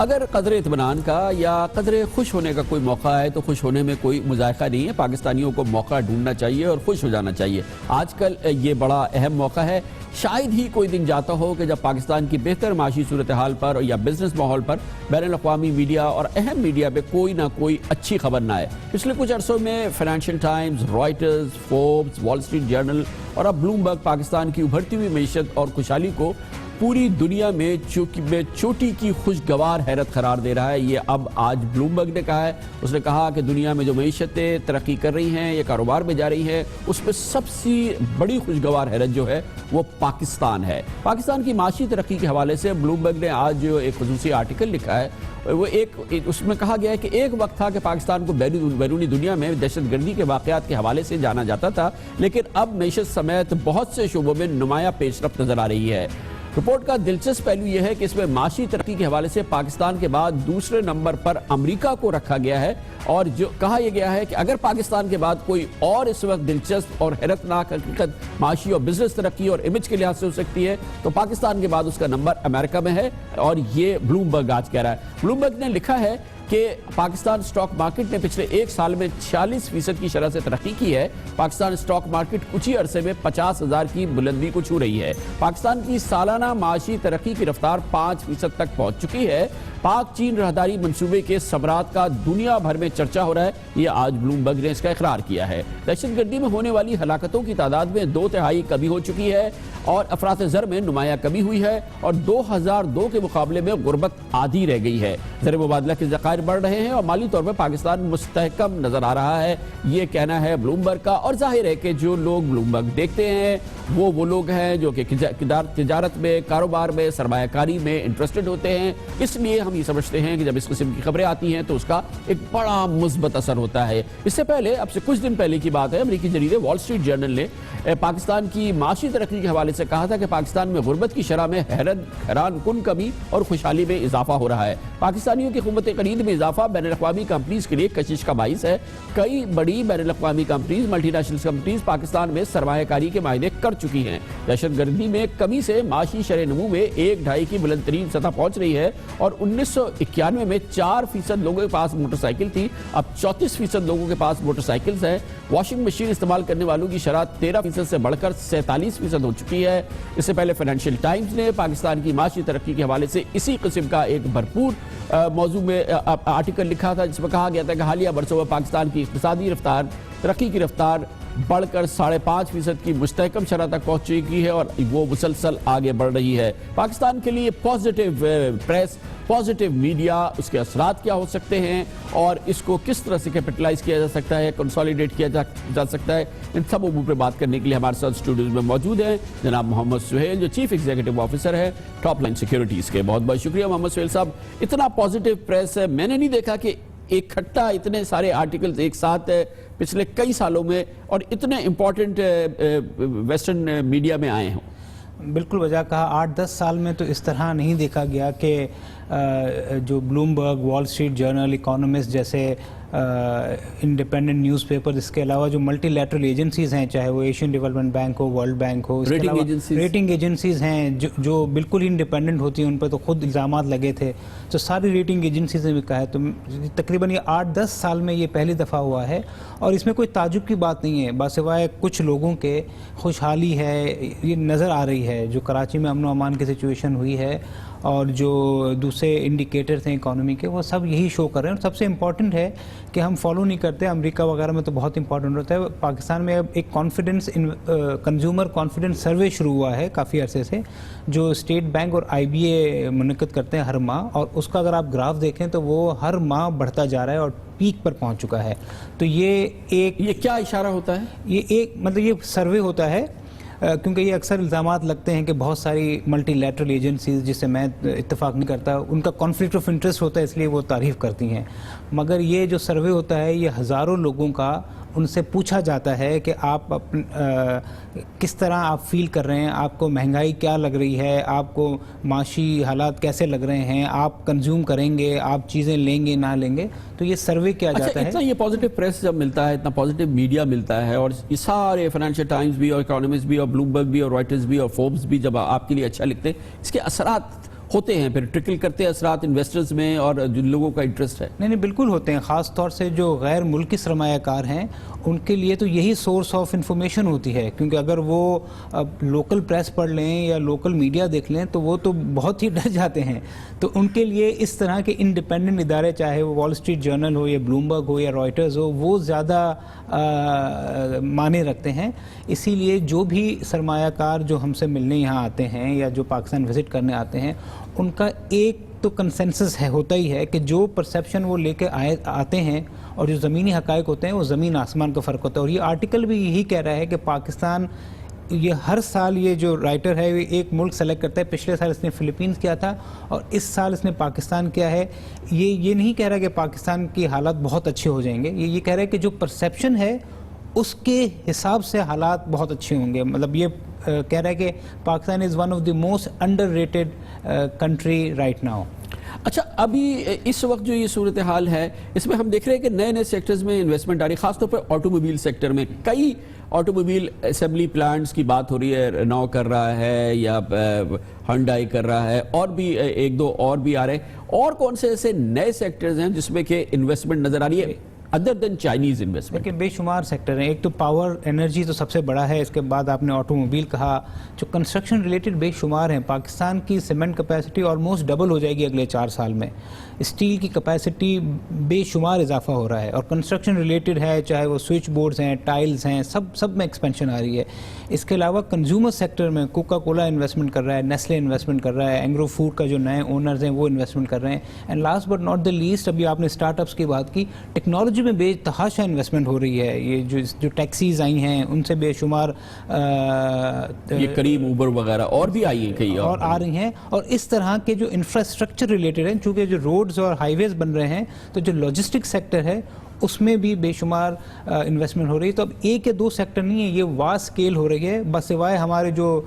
اگر قدر اطمینان کا یا قدر خوش ہونے کا کوئی موقع ہے تو خوش ہونے میں کوئی مذائقہ نہیں ہے. پاکستانیوں کو موقع ڈھونڈنا چاہیے اور خوش ہو جانا چاہیے. آج کل یہ بڑا اہم موقع ہے. شاید ہی کوئی دن جاتا ہو کہ جب پاکستان کی بہتر معاشی صورتحال پر یا بزنس ماحول پر بین الاقوامی میڈیا اور اہم میڈیا پہ کوئی نہ کوئی اچھی خبر نہ آئے. پچھلے کچھ عرصوں میں Financial Times, Reuters, Forbes, Wall Street Journal اور اب بلومبرگ پاکستان کی ابھرتی ہوئی معیشت اور خوشحالی کو پوری دنیا میں چوٹی کی خوشگوار حیرت قرار دے رہا ہے. یہ اب آج بلومبرگ نے کہا ہے. اس نے کہا کہ دنیا میں جو معیشتیں ترقی کر رہی ہیں یا کاروبار میں جا رہی ہیں اس میں سب سے بڑی خوشگوار حیرت جو ہے وہ پاکستان ہے. پاکستان کی معاشی ترقی کے حوالے سے بلومبرگ نے آج جو ایک خصوصی آرٹیکل لکھا ہے وہ اس میں کہا گیا ہے کہ ایک وقت تھا کہ پاکستان کو بیرونی دنیا میں دہشت گردی کے واقعات کے حوالے سے جانا جاتا تھا، لیکن اب معیشت سمیت بہت سے شعبوں میں نمایاں پیش رفت نظر آ رہی ہے. رپورٹ کا دلچسپ پہلو یہ ہے کہ اس میں معاشی ترقی کے حوالے سے پاکستان کے بعد دوسرے نمبر پر امریکہ کو رکھا گیا ہے، اور جو کہا یہ گیا ہے کہ اگر پاکستان کے بعد کوئی اور اس وقت دلچسپ اور حیرتناک حقیقت معاشی اور بزنس ترقی اور امیج کے لحاظ سے ہو سکتی ہے تو پاکستان کے بعد اس کا نمبر امریکہ میں ہے، اور یہ بلومبرگ آج کہہ رہا ہے. بلومبرگ نے لکھا ہے کہ پاکستان سٹاک مارکیٹ نے پچھلے ایک سال میں 46% کی شرح سے ترقی کی ہے. پاکستان سٹاک مارکیٹ کچھ ہی عرصے میں 50,000 کی بلندی کو چھو رہی ہے. پاکستان کی سالانہ معاشی ترقی کی رفتار 5% تک پہنچ چکی ہے. پاک چین راہداری منصوبے کے ثمرات کا دنیا بھر میں چرچا ہو رہا ہے. یہ آج بلومبرگ نے اس کا اقرار کیا ہے. دہشت گردی میں ہونے والی ہلاکتوں کی تعداد میں 2/3 کمی ہو چکی ہے اور افراط زر میں نمایاں کمی ہوئی ہے، اور 2002 کے مقابلے میں غربت آدھی رہ گئی ہے. زر مبادلہ کے ذخائر بڑھ رہے ہیں اور مالی طور پر پاکستان مستحکم نظر آ رہا ہے. یہ کہنا ہے بلومبرگ کا، اور ظاہر ہے کہ جو لوگ بلومبرگ دیکھتے ہیں وہ لوگ ہیں جو کہ تجارت میں، کاروبار میں، سرمایہ کاری میں انٹرسٹڈ ہوتے ہیں. اس لیے ہم یہ سمجھتے ہیں کہ جب اس قسم کی خبریں آتی ہیں تو اس کا ایک بڑا مثبت اثر ہوتا ہے. اس سے پہلے، اب سے کچھ دن پہلے کی بات ہے، امریکی جریدے وال اسٹریٹ جرنل نے پاکستان کی معاشی ترقی کے حوالے سے کہا تھا کہ پاکستان میں غربت کی شرح میں حیران کن کمی اور خوشحالی میں اضافہ ہو رہا ہے. پاکستانیوں کی قوت خرید میں اضافہ بین الاقوامی کمپنیز کے لیے کشش کا باعث ہے. کئی بڑی بین الاقوامی companies, multi national companies Pakistan میں سرمایہ کاری کے معاہدے کر چکی ہیں. دہشت گردی میں کمی سے معاشی شرح نمو میں 1.5 کی بلند ترین سطح پہنچ رہی ہے، اور 1991 میں 4% لوگوں کے پاس موٹر سائیکل تھی، اب 34% لوگوں کے پاس موٹر سائیکلز ہیں. واشنگ مشین استعمال کرنے والوں کی شرح 13% سے بڑھ کر 47% ہو چکی ہے. اس سے پہلے فائنینشیل ٹائمز نے پاکستان کی معاشی ترقی کے حوالے سے اسی قسم کا ایک بھرپور موضوع میں آرٹیکل لکھا تھا، جس میں کہا گیا تھا کہ حالیہ برسوں میں پاکستان کی اقتصادی رفتار، ترقی کی رفتار بڑھ کر 5.5% کی مستحکم شرح تک پہنچ چکی ہے، اور وہ مسلسل آگے بڑھ رہی ہے. پاکستان کے لیے پازیٹیو پریس، پازیٹیو میڈیا، اس کے اثرات کیا ہو سکتے ہیں اور اس کو کس طرح سے کیپٹلائز کیا جا سکتا ہے، کنسالیڈیٹ کیا جا سکتا ہے، ان سب امور پر بات کرنے کے لیے ہمارے ساتھ اسٹوڈیوز میں موجود ہیں جناب محمد سہیل، جو چیف ایگزیکٹو آفیسر ہے ٹاپ لائن سیکیورٹیز کے. بہت بہت شکریہ محمد سہیل صاحب. اتنا پازیٹیو پریس ہے، میں نے نہیں دیکھا کہ اکٹھا اتنے سارے آرٹیکلز ایک ساتھ پچھلے کئی سالوں میں اور اتنے امپورٹنٹ ویسٹرن میڈیا میں آئے ہوں. بالکل وجہ کہا. 8-10 سال میں تو اس طرح نہیں دیکھا گیا کہ جو Bloomberg, Wall Street Journal, Economist جیسے انڈیپینڈنٹ نیوز پیپر، اس کے علاوہ جو ملٹی لیٹرل ایجنسیز ہیں، چاہے وہ ایشین ڈیولپمنٹ بینک ہو، ورلڈ بینک ہو، ریٹنگ ایجنسیز ہیں جو بالکل انڈیپینڈنٹ ہوتی ہیں، ان پہ تو خود الزامات لگے تھے. تو ساری ریٹنگ ایجنسیز نے بھی کہا ہے. تو تقریباً یہ 8-10 سال میں یہ پہلی دفعہ ہوا ہے، اور اس میں کوئی تعجب کی بات نہیں ہے. باسوائے کچھ لوگوں کے خوشحالی ہے، یہ نظر آ رہی ہے. جو کراچی میں امن و امان کی سچویشن ہوئی ہے اور جو دوسرے انڈیکیٹرز ہیں اکانومی کے، وہ سب یہی شو کر رہے ہیں. اور سب سے امپورٹنٹ ہے کہ ہم فالو نہیں کرتے. امریکہ وغیرہ میں تو بہت امپورٹنٹ ہوتا ہے. پاکستان میں اب ایک کانفیڈنس کنزیومر کانفیڈنس سروے شروع ہوا ہے کافی عرصے سے، جو اسٹیٹ بینک اور IBA منعقد کرتے ہیں ہر ماہ، اور اس کا اگر آپ گراف دیکھیں تو وہ ہر ماہ بڑھتا جا رہا ہے اور پیک پر پہنچ چکا ہے. تو یہ کیا اشارہ ہوتا ہے؟ یہ ایک مطلب یہ سروے ہوتا ہے، کیونکہ یہ اکثر الزامات لگتے ہیں کہ بہت ساری ملٹی لیٹرل ایجنسیز، جس سے میں اتفاق نہیں کرتا، ان کا کانفلکٹ آف انٹرسٹ ہوتا ہے، اس لیے وہ تعریف کرتی ہیں. مگر یہ جو سروے ہوتا ہے یہ ہزاروں لوگوں کا، ان سے پوچھا جاتا ہے کہ آپ کس طرح آپ فیل کر رہے ہیں، آپ کو مہنگائی کیا لگ رہی ہے، آپ کو معاشی حالات کیسے لگ رہے ہیں، آپ کنزیوم کریں گے، آپ چیزیں لیں گے نہ لیں گے. تو یہ سروے کیا جاتا ہے. اتنا یہ پازیٹیو پریس جب ملتا ہے، اتنا پازیٹیو میڈیا ملتا ہے، اور یہ سارے فائنینشیل ٹائمز بھی اور اکانومسٹ بھی اور بلومبرگ بھی اور رائٹرز بھی اور فوربس بھی جب آپ کے لیے اچھا لکھتے ہیں، اس کے اثرات ہوتے ہیں پھر ٹرکل کرتے ہیں اثرات انویسٹرز میں اور جن لوگوں کا انٹرسٹ ہے؟ نہیں بالکل ہوتے ہیں، خاص طور سے جو غیر ملکی سرمایہ کار ہیں ان کے لیے تو یہی سورس آف انفارمیشن ہوتی ہے، کیونکہ اگر وہ لوکل پریس پڑھ لیں یا لوکل میڈیا دیکھ لیں تو وہ تو بہت ہی ڈر جاتے ہیں. تو ان کے لیے اس طرح کے انڈیپینڈنٹ ادارے، چاہے وہ وال اسٹریٹ جرنل ہو یا بلومبرگ ہو یا رائٹرز ہو، وہ زیادہ معنی رکھتے ہیں. اسی لیے جو بھی سرمایہ کار جو ہم سے ملنے یہاں آتے ہیں یا جو پاکستان وزٹ کرنے آتے ہیں، ان کا ایک تو کنسنسس ہوتا ہی ہے کہ جو پرسیپشن وہ لے کے آتے ہیں اور جو زمینی حقائق ہوتے ہیں وہ زمین آسمان کا فرق ہوتا ہے. اور یہ آرٹیکل بھی یہی کہہ رہا ہے کہ پاکستان یہ ہر سال یہ جو رائٹر ہے وہ ایک ملک سلیکٹ کرتا ہے. پچھلے سال اس نے فلپینز کیا تھا اور اس سال اس نے پاکستان کیا ہے. یہ نہیں کہہ رہا کہ پاکستان کی حالات بہت اچھے ہو جائیں گے، یہ کہہ رہا ہے کہ جو پرسیپشن ہے اس کے حساب سے حالات بہت اچھے ہوں گے. مطلب یہ کہہ رہا ہے کہ Pakistan is one of the most under rated country right now. اچھا، ابھی اس وقت جو یہ صورتحال ہے اس میں ہم دیکھ رہے ہیں کہ نئے سیکٹرز میں انویسٹمنٹ آ رہی ہے، خاص طور پر آٹوموبیل سیکٹر میں. کئی آٹوموبیل اسمبلی پلانٹس کی بات ہو رہی ہے، رینو کر رہا ہے یا ہنڈائی کر رہا ہے، اور بھی ایک دو اور بھی آ رہے ہیں. اور کون سے ایسے نئے سیکٹرز ہیں جس میں کہ انویسٹمنٹ نظر آ رہی ہے ادر دین چائنیز انویسٹمنٹ؟ لیکن بے شمار سیکٹر ہیں. ایک تو پاور انرجی تو سب سے بڑا ہے، اس کے بعد آپ نے آٹوموبیل کہا. جو کنسٹرکشن ریلیٹڈ بے شمار ہیں. پاکستان کی سیمنٹ کیپیسٹی آلموسٹ ڈبل ہو جائے گی اگلے 4 سال میں. اسٹیل کی کیپیسٹی بے شمار اضافہ ہو رہا ہے، اور کنسٹرکشن ریلیٹڈ ہے، چاہے وہ سوئچ بورڈز ہیں، ٹائلز ہیں، سب میں ایکسپینشن آ رہی ہے. اس کے علاوہ کنزیومر سیکٹر میں کوکا کولا انویسٹمنٹ کر رہا ہے، نیسلے انویسٹمنٹ کر رہا ہے، اینگرو فوڈ کا جو نئے اونرز ہیں وہ انویسٹمنٹ کر رہے ہیں. And last but not the least, ابھی آپ نے اسٹارٹ اپس کی بات کی، ٹیکنالوجی میں بے تحاشا انویسٹمنٹ ہو رہی ہے. یہ جو ٹیکسیز آئی ہیں ان سے بے شمار یہ کریم اوبر وغیرہ اور بھی آئی ہیں کئی اور آ رہی ہیں. اور اس طرح کے جو انفراسٹرکچر ریلیٹڈ ہیں، چونکہ جو روڈز اور ہائی ویز بن رہے ہیں تو جو لاجسٹک سیکٹر ہے اس میں بھی بے شمار انویسٹمنٹ ہو رہی ہے. تو اب ایک یا دو سیکٹر نہیں ہے، یہ واس اسکیل ہو رہی ہے. بس سوائے ہمارے جو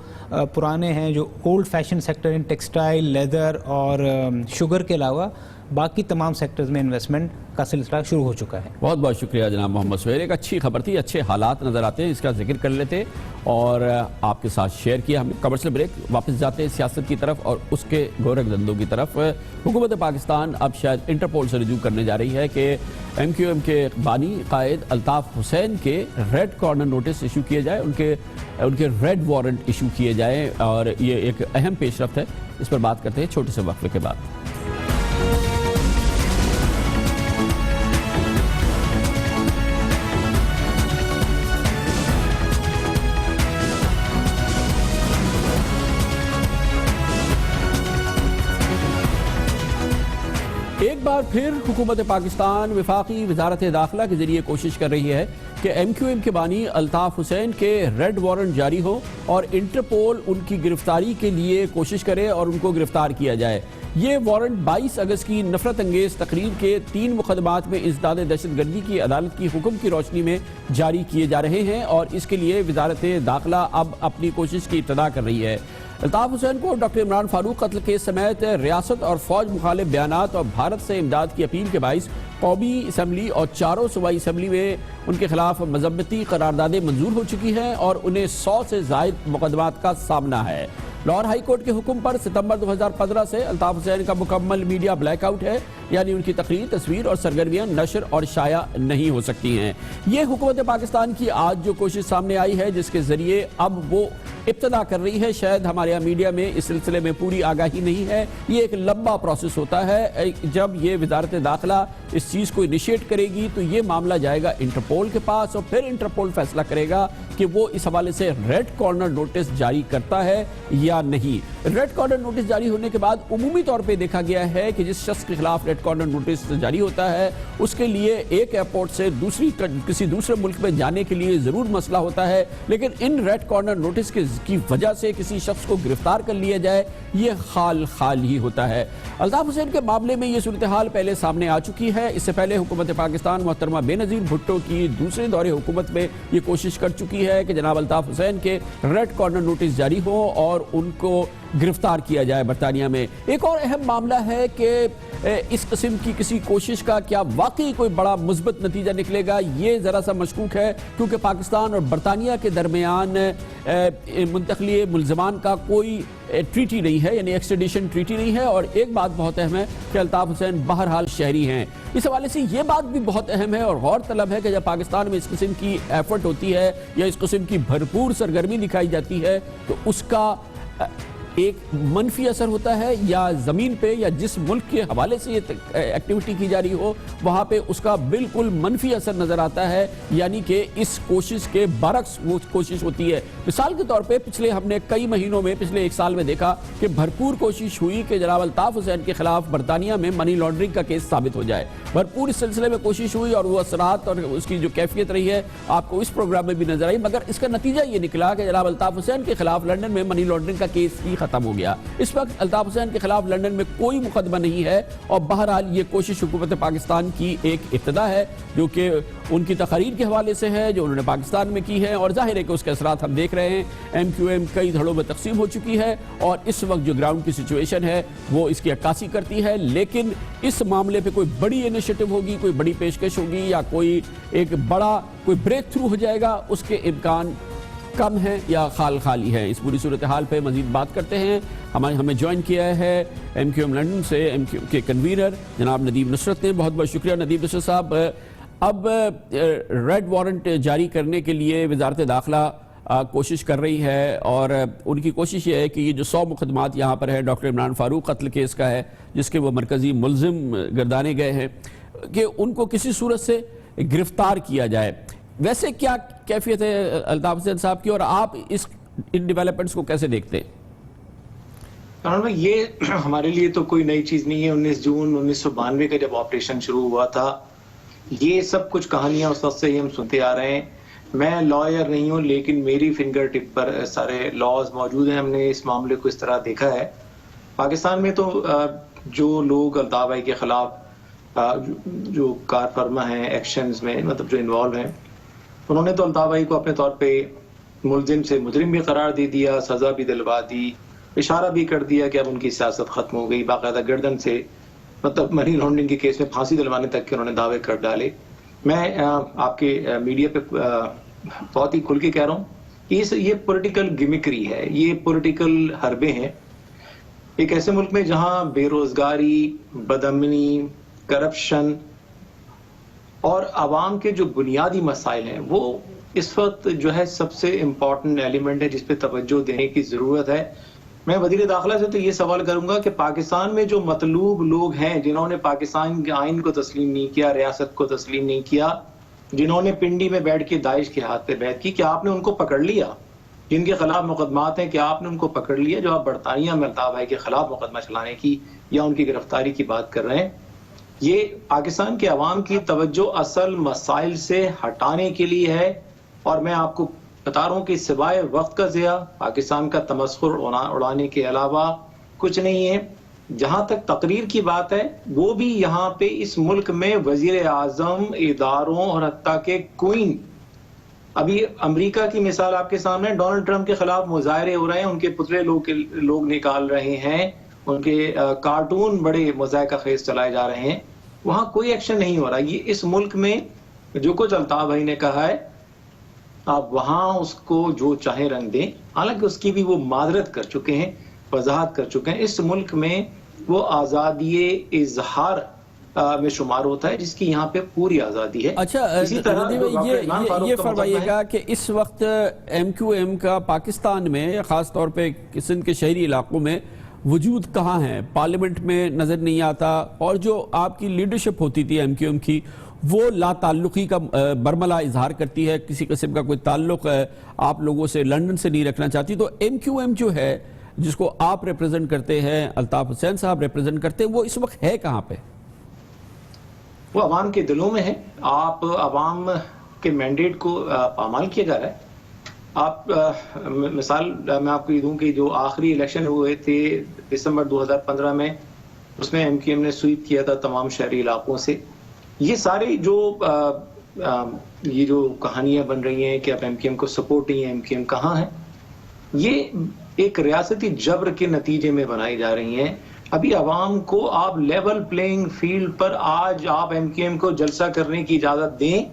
پرانے ہیں جو اولڈ فیشن سیکٹر ہیں، ٹیکسٹائل، لیدر اور شوگر کے علاوہ باقی تمام سیکٹرز میں انویسٹمنٹ کا سلسلہ شروع ہو چکا ہے. بہت بہت شکریہ جناب محمد سہیل. ایک اچھی خبر تھی، اچھے حالات نظر آتے ہیں، اس کا ذکر کر لیتے اور آپ کے ساتھ شیئر کیا. ہم کمرشل بریک، واپس جاتے ہیں سیاست کی طرف اور اس کے گورکھ دھندوں کی طرف. حکومت پاکستان اب شاید انٹرپول سے رجوع کرنے جا رہی ہے کہ ایم کیو ایم کے بانی قائد الطاف حسین کے ریڈ کارنر نوٹس ایشو کیے جائے، ان کے ریڈ وارنٹ ایشو کیے جائیں، اور یہ ایک اہم پیش رفت ہے. اس پر بات کرتے ہیں چھوٹے سے وقفے کے بعد. ایک بار پھر حکومت پاکستان وفاقی وزارت داخلہ کے ذریعے کوشش کر رہی ہے کہ ایم کیو ایم کے بانی الطاف حسین کے ریڈ وارنٹ جاری ہو اور انٹرپول ان کی گرفتاری کے لیے کوشش کرے اور ان کو گرفتار کیا جائے. یہ وارنٹ 22 اگست کی نفرت انگیز تقریر کے 3 مقدمات میں ازداد دہشت گردی کی عدالت کی حکم کی روشنی میں جاری کیے جا رہے ہیں، اور اس کے لیے وزارت داخلہ اب اپنی کوشش کی ابتدا کر رہی ہے. الطاف حسین کو ڈاکٹر عمران فاروق قتل کیس سمیت ریاست اور فوج مخالف بیانات اور بھارت سے امداد کی اپیل کے باعث قومی اسمبلی اور چاروں صوبائی اسمبلی میں ان کے خلاف مذمتی قراردادیں منظور ہو چکی ہیں اور انہیں 100 سے زائد مقدمات کا سامنا ہے. لاہور ہائی کورٹ کے حکم پر ستمبر 2015 سے الطاف حسین کا مکمل میڈیا بلیک آؤٹ ہے، یعنی ان کی تقریر، تصویر اور سرگرمیاں نشر اور شائع نہیں ہو سکتی ہیں. یہ حکومت پاکستان کی آج جو کوشش سامنے آئی ہے جس کے ذریعے اب وہ ابتدا کر رہی ہے، شاید ہمارے یہاں میڈیا میں اس سلسلے میں پوری آگاہی نہیں ہے. یہ ایک لمبا پروسیس ہوتا ہے. جب یہ وزارت داخلہ اس چیز کو انیشیٹ کرے گی تو یہ معاملہ جائے گا انٹرپول کے پاس، اور پھر انٹرپول فیصلہ کرے گا کہ وہ اس حوالے سے ریڈ کارنر نوٹس جاری کرتا ہے یا نہیں. ریڈ کارنر نوٹس جاری ہونے کے بعد عمومی طور پہ دیکھا گیا ہے کہ جس شخص کے خلاف ریڈ کارنر نوٹس جاری ہوتا ہے اس کے لیے ایک ایئرپورٹ سے کسی دوسرے ملک میں جانے کے لیے ضرور مسئلہ ہوتا ہے، لیکن ان ریڈ کارنر نوٹس کی وجہ سے کسی شخص کو گرفتار کر لیا جائے یہ خال ہی ہوتا ہے. الطاف حسین کے معاملے میں یہ صورتحال پہلے سامنے آ چکی ہے. اس سے پہلے حکومت پاکستان محترمہ بے نظیر بھٹو کی دوسرے دور حکومت میں یہ کوشش کر چکی ہے کہ جناب الطاف حسین کے ریڈ کارنر نوٹس جاری ہو اور ان کو گرفتار کیا جائے برطانیہ میں. ایک اور اہم معاملہ ہے کہ اس قسم کی کسی کوشش کا کیا واقعی کوئی بڑا مثبت نتیجہ نکلے گا، یہ ذرا سا مشکوک ہے، کیونکہ پاکستان اور برطانیہ کے درمیان منتقلی ملزمان کا کوئی ٹریٹی نہیں ہے، یعنی ایکسٹریڈیشن ٹریٹی نہیں ہے. اور ایک بات بہت اہم ہے کہ الطاف حسین بہرحال شہری ہیں. اس حوالے سے یہ بات بھی بہت اہم ہے اور غور طلب ہے کہ جب پاکستان میں اس قسم کی ایفرٹ ہوتی ہے یا اس قسم کی بھرپور سرگرمی دکھائی جاتی ہے تو اس کا ایک منفی اثر ہوتا ہے، یا زمین پہ یا جس ملک کے حوالے سے یہ ایکٹیویٹی کی جا رہی ہو وہاں پہ اس کا بالکل منفی اثر نظر آتا ہے، یعنی کہ اس کوشش کے برعکس وہ کوشش ہوتی ہے. مثال کے طور پہ پچھلے ہم نے کئی مہینوں میں پچھلے ایک سال میں دیکھا کہ بھرپور کوشش ہوئی کہ جناب الطاف حسین کے خلاف برطانیہ میں منی لانڈرنگ کا کیس ثابت ہو جائے. بھرپور اس سلسلے میں کوشش ہوئی اور وہ اثرات اور اس کی جو کیفیت رہی ہے آپ کو اس پروگرام میں بھی نظر آئی، مگر اس کا نتیجہ یہ نکلا کہ جناب الطاف حسین کے خلاف لندن میں منی لانڈرنگ کا کیس ہی ختم ہو گیا. اس وقت الطاف حسین کے خلاف لندن میں کوئی مقدمہ نہیں ہے اور بہرحال یہ کوشش حکومت پاکستان کی ایک ابتدا ہے جو کہ ان کی تقاریر کے حوالے سے ہے جو انہوں نے پاکستان میں کی ہے، اور ظاہر ہے کہ اس کے اثرات ہم دیکھ رہے ہیں. ایم کیو ایم کئی دھڑوں میں تقسیم ہو چکی ہے اور اس وقت جو گراؤنڈ کی سچویشن ہے وہ اس کی عکاسی کرتی ہے، لیکن اس معاملے پہ کوئی بڑی انیشیٹو ہوگی، کوئی بڑی پیشکش ہوگی یا کوئی ایک بڑا کوئی بریک تھرو ہو جائے گا، اس کے امکان کم ہیں یا خال خالی ہے. اس پوری صورتحال پہ مزید بات کرتے ہیں. ہمیں جوائن کیا ہے ایم کیو ایم لندن سے ایم کیو کے کنوینر جناب ندیم نصرت نے. بہت بہت شکریہ ندیم نصرت صاحب. اب ریڈ وارنٹ جاری کرنے کے لیے وزارت داخلہ کوشش کر رہی ہے اور ان کی کوشش یہ ہے کہ یہ جو 100 مقدمات یہاں پر ہے ڈاکٹر عمران فاروق قتل کیس کا ہے جس کے وہ مرکزی ملزم گردانے گئے ہیں کہ ان کو کسی صورت سے گرفتار کیا جائے. ویسے کیا کیفیت ہے الطاف حسین صاحب کی اور آپ ان ڈیولپمنٹس کو کیسے دیکھتے ہیں؟ یہ ہمارے لیے تو کوئی نئی چیز نہیں ہے. 19 جون 1992 کا جب آپریشن شروع ہوا تھا یہ سب کچھ کہانیاں اس وقت سے ہی ہم سنتے آ رہے ہیں. میں لائر نہیں ہوں لیکن میری فنگر ٹپ پر سارے لاز موجود ہیں. ہم نے اس معاملے کو اس طرح دیکھا ہے. پاکستان میں تو جو لوگ الطاف بھائی کے خلاف جو کار فرما ہیں ایکشنز میں مطلب جو انوالو ہیں انہوں نے تو الطاف بھائی کو اپنے طور پہ ملزم سے مجرم بھی قرار دے دیا، سزا بھی دلوا دی، اشارہ بھی کر دیا کہ اب ان کی سیاست ختم ہو گئی. باقاعدہ گردن سے مطلب منی لانڈرنگ کے کیس میں پھانسی دلوانے تک کے انہوں نے دعوے کر ڈالے. میں آپ کے میڈیا پہ بہت ہی کھل کے کہہ رہا ہوں کہ یہ پولیٹیکل گمکری ہے، یہ پولیٹیکل حربے ہیں. ایک ایسے ملک میں جہاں بے روزگاری، بدامنی، کرپشن اور عوام کے جو بنیادی مسائل ہیں وہ اس وقت جو ہے سب سے امپورٹنٹ ایلیمنٹ ہے جس پہ توجہ دینے کی ضرورت ہے. میں وزیر داخلہ سے تو یہ سوال کروں گا کہ پاکستان میں جو مطلوب لوگ ہیں جنہوں نے پاکستان کے آئین کو تسلیم نہیں کیا، ریاست کو تسلیم نہیں کیا، جنہوں نے پنڈی میں بیٹھ کے داعش کے ہاتھ پہ بیعت کی، کیا آپ نے ان کو پکڑ لیا؟ جن کے خلاف مقدمات ہیں کیا آپ نے ان کو پکڑ لیا؟ جو آپ برطانیہ میں الطاف بھائی کے خلاف مقدمہ چلانے کی یا ان کی گرفتاری کی بات کر رہے ہیں، یہ پاکستان کے عوام کی توجہ اصل مسائل سے ہٹانے کے لیے ہے. اور میں آپ کو بتا رہا ہوں کہ سوائے وقت کا ضیاع، پاکستان کا تمسخر اڑانے کے علاوہ کچھ نہیں ہے. جہاں تک تقریر کی بات ہے وہ بھی یہاں پہ اس ملک میں وزیر اعظم، اداروں اور حتیٰ کہ کوئن، ابھی امریکہ کی مثال آپ کے سامنے، ڈونلڈ ٹرمپ کے خلاف مظاہرے ہو رہے ہیں، ان کے پتلے لوگ نکال رہے ہیں، ان کے کارٹون بڑے مضحکہ خیز چلائے جا رہے ہیں، وہاں کوئی ایکشن نہیں ہو رہا. یہ اس ملک میں جو کچھ الطاف بھائی نے کہا ہے آپ وہاں اس کو جو چاہے رنگ دیں، حالانکہ اس کی بھی وہ معذرت کر چکے ہیں، وضاحت کر چکے ہیں. اس ملک میں وہ آزادی اظہار میں شمار ہوتا ہے جس کی یہاں پہ پوری آزادی ہے. اچھا یہ فرمائیے گا کہ اس وقت ایم کیو ایم کا پاکستان میں خاص طور پہ سندھ کے شہری علاقوں میں وجود کہاں ہے؟ پارلیمنٹ میں نظر نہیں آتا، اور جو آپ کی لیڈرشپ ہوتی تھی ایم کیو ایم کی وہ لا تعلقی کا برملا اظہار کرتی ہے، کسی قسم کا کوئی تعلق آپ لوگوں سے لندن سے نہیں رکھنا چاہتی. تو ایم کیو ایم جو ہے جس کو آپ ریپریزنٹ کرتے ہیں، الطاف حسین صاحب ریپریزنٹ کرتے ہیں، وہ اس وقت ہے کہاں پہ؟ وہ عوام کے دلوں میں ہے. آپ عوام کے مینڈیٹ کو پامال کیا جا رہا ہے. آپ مثال میں آپ کو یہ دوں کہ جو آخری الیکشن ہوئے تھے دسمبر 2015 میں، اس میں ایم کیو ایم نے سویپ کیا تھا تمام شہری علاقوں سے. یہ سارے یہ جو کہانیاں بن رہی ہیں کہ اب ایم کیو ایم کو سپورٹ نہیں ہے، ایم کیو ایم کہاں ہے، یہ ایک ریاستی جبر کے نتیجے میں بنائی جا رہی ہیں. ابھی عوام کو آپ لیول پلینگ فیلڈ پر آج آپ ایم کیو ایم کو جلسہ کرنے کی اجازت دیں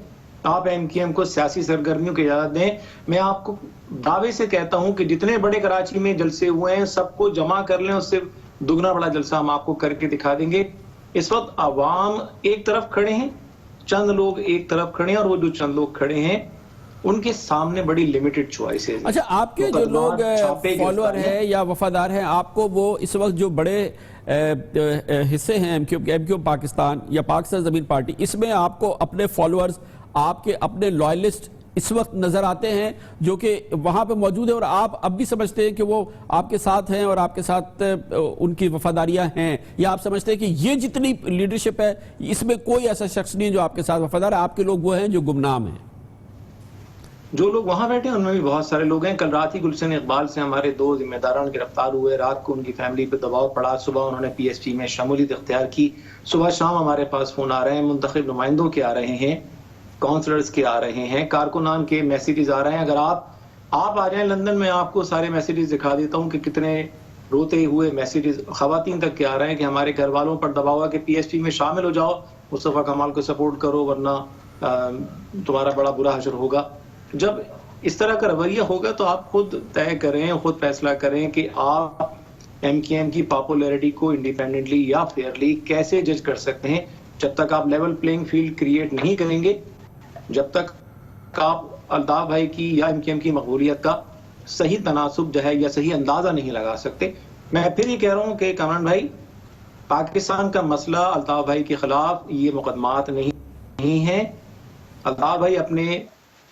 آپ ایم کیو ایم کو سیاسی سرگرمیوں کی اجازت دیں. میں آپ کو دعوے سے کہتا ہوں کہ جتنے بڑے کراچی میں جلسے ہوئے ہیں سب کو جمع کر لیں, اس سے دگنا بڑا جلسہ ہم آپ کو کر کے دکھا دیں گے. اس وقت عوام ایک طرف کھڑے ہیں, چند لوگ ایک طرف کھڑے ہیں, اور وہ جو چند لوگ کھڑے ہیں ان کے سامنے بڑی لیمیٹڈ چوائسز. اچھا, آپ کے جو لوگ فالوور ہیں یا وفادار ہیں, آپ کو وہ اس وقت جو بڑے حصے ہیں ایم کیو پاکستان یا پاکستان زمین پارٹی, اس میں آپ کو اپنے فالوورز, آپ کے اپنے لائلسٹ اس وقت نظر آتے ہیں جو کہ وہاں پہ موجود ہیں, اور آپ اب بھی سمجھتے ہیں کہ وہ آپ کے ساتھ ہیں اور آپ کے ساتھ ان کی وفاداریاں ہیں, یا آپ سمجھتے ہیں کہ یہ جتنی لیڈرشپ ہے اس میں کوئی ایسا شخص نہیں جو آپ کے ساتھ وفادار ہے, آپ کے لوگ وہ ہیں جو گمنام ہیں؟ جو لوگ وہاں بیٹھے ہیں ان میں بھی بہت سارے لوگ ہیں. کل رات ہی گلشن اقبال سے ہمارے 2 ذمہ داران گرفتار ہوئے, رات کو ان کی فیملی پہ دباؤ پڑا, صبح انہوں نے پی ایس پی میں شمولیت اختیار کی, صبح شام ہمارے پاس فون آ رہے ہیں, منتخب نمائندوں کے آ رہے ہیں, کونسلرز کے آ رہے ہیں, کارکنان کے میسیجز آ رہے ہیں. اگر آپ آ جائیں لندن, میں آپ کو سارے میسیجز دکھا دیتا ہوں کہ کتنے روتے ہوئے میسیجز خواتین تک کے آ رہے ہیں کہ ہمارے گھر والوں پر دباؤ ہے کہ پی ایس پی میں شامل ہو جاؤ, مصطفیٰ کمال کو سپورٹ کرو ورنہ تمہارا بڑا برا حشر ہوگا. جب اس طرح کا رویہ ہوگا تو آپ خود طے کریں, خود فیصلہ کریں کہ آپ ایم کیو ایم کی پاپولیرٹی کو انڈیپینڈنٹلی یا فیئرلی کیسے جج کر سکتے ہیں. جب تک آپ لیول پلینگ فیلڈ کریٹ نہیں کریں گے, جب تک آپ الطاف بھائی کی یا ایم کیو ایم کی مقبولیت کا صحیح تناسب جو ہے یا صحیح اندازہ نہیں لگا سکتے. میں پھر یہ کہہ رہا ہوں کہ کامران بھائی, پاکستان کا مسئلہ الطاف بھائی کے خلاف یہ مقدمات نہیں ہیں. الطاف بھائی اپنے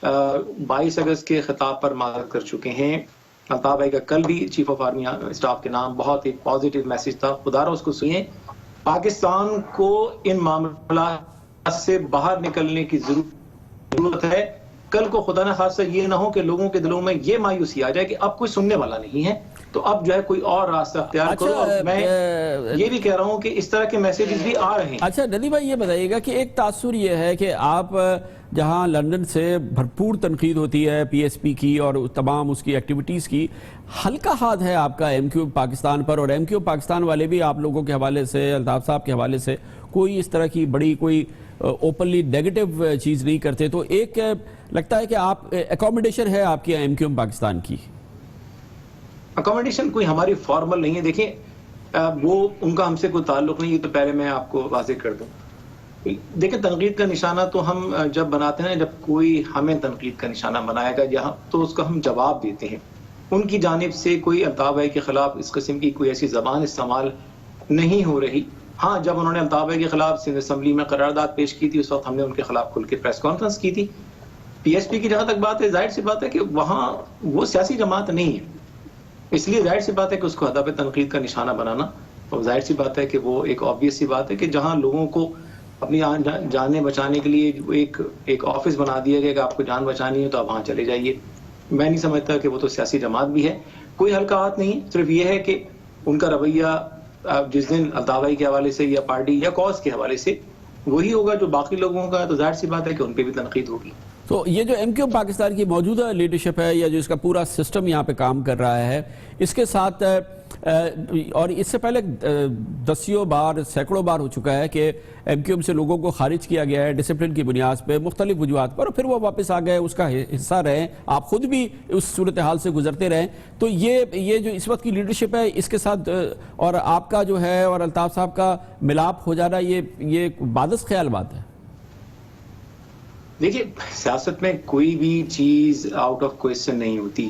22 اگست کے خطاب پر معذرت کر چکے ہیں. الطاف بھائی کا کل بھی چیف آف آرمی اسٹاف کے نام بہت ایک پازیٹیو میسج تھا, خدا را اس کو سنیں. پاکستان کو ان معاملات سے باہر نکلنے کی ضرورت ہے. کل کو خدا نہ خاصہ یہ نہ ہو کہ لوگوں کے دلوں میں یہ مایوسی آ جائے کہ اب کوئی سننے والا نہیں ہے, تو اب جو ہے کوئی اور راستہ اختیار کرو. اور میں یہ بھی کہہ رہا ہوں کہ اس طرح کے میسیجز بھی آ رہے ہیں. اچھا ندی بھائی, یہ بتائیے گا کہ ایک تاثر یہ ہے کہ آپ جہاں لندن سے بھرپور تنقید ہوتی ہے پی ایس پی کی اور تمام اس کی ایکٹیویٹیز کی, ہلکا ہاتھ ہے آپ کا ایم کیو پاکستان پر, اور ایم کیو پاکستان والے بھی آپ لوگوں کے حوالے سے, الطاف صاحب کے حوالے سے کوئی اس طرح کی بڑی کوئی اوپنلی نیگیٹو چیز نہیں کرتے. تو ایک لگتا ہے کہ آپ اکوموڈیشن ہے آپ کی ایم کیو پاکستان کی. اکوموڈیشن کوئی ہماری فارمل نہیں ہے. دیکھیں وہ ان کا ہم سے کوئی تعلق نہیں, یہ تو پہلے میں آپ کو واضح کر دوں. دیکھیں تنقید کا نشانہ تو ہم جب بناتے ہیں, جب کوئی ہمیں تنقید کا نشانہ بنائے گا یہاں تو اس کا ہم جواب دیتے ہیں. ان کی جانب سے کوئی الطاف بھائی کے خلاف اس قسم کی کوئی ایسی زبان استعمال نہیں ہو رہی. ہاں, جب انہوں نے الطاف بھائی کے خلاف سندھ اسمبلی میں قرارداد پیش کی تھی اس وقت ہم نے ان کے خلاف کھل کے پریس کانفرنس کی تھی. پی ایس پی کی جہاں تک بات ہے, ظاہر سی بات ہے کہ وہاں وہ سیاسی جماعت نہیں ہے, اس لیے ظاہر سی بات ہے کہ اس کو ہدف تنقید کا نشانہ بنانا, اور ظاہر سی بات ہے کہ وہ ایک آبویس سی بات ہے کہ جہاں لوگوں کو اپنی جانیں بچانے کے لیے ایک آفس بنا دیا گیا کہ آپ کو جان بچانی ہے تو آپ وہاں چلے جائیے. میں نہیں سمجھتا کہ وہ تو سیاسی جماعت بھی ہے. کوئی ہلکا ہاتھ نہیں, صرف یہ ہے کہ ان کا رویہ جس دن الطاف بھائی کے حوالے سے یا پارٹی یا کاز کے حوالے سے وہی ہوگا جو باقی لوگوں کا, تو ظاہر سی بات ہے کہ ان پہ بھی تنقید ہوگی. تو یہ جو ایم کیو پاکستان کی موجودہ لیڈرشپ ہے یا جو اس کا پورا سسٹم یہاں پہ کام کر رہا ہے, اس کے ساتھ اور اس سے پہلے دسیوں بار سینکڑوں بار ہو چکا ہے کہ ایم کیو ایم سے لوگوں کو خارج کیا گیا ہے ڈسپلن کی بنیاد پہ مختلف وجوہات پر, اور پھر وہ واپس آ گئے, اس کا حصہ رہے, آپ خود بھی اس صورتحال سے گزرتے رہے. تو یہ جو اس وقت کی لیڈرشپ ہے اس کے ساتھ اور آپ کا جو ہے اور الطاف صاحب کا ملاپ ہو جانا, یہ بادس خیال بات ہے. دیکھیے سیاست میں کوئی بھی چیز آؤٹ آف کوئسچن نہیں ہوتی.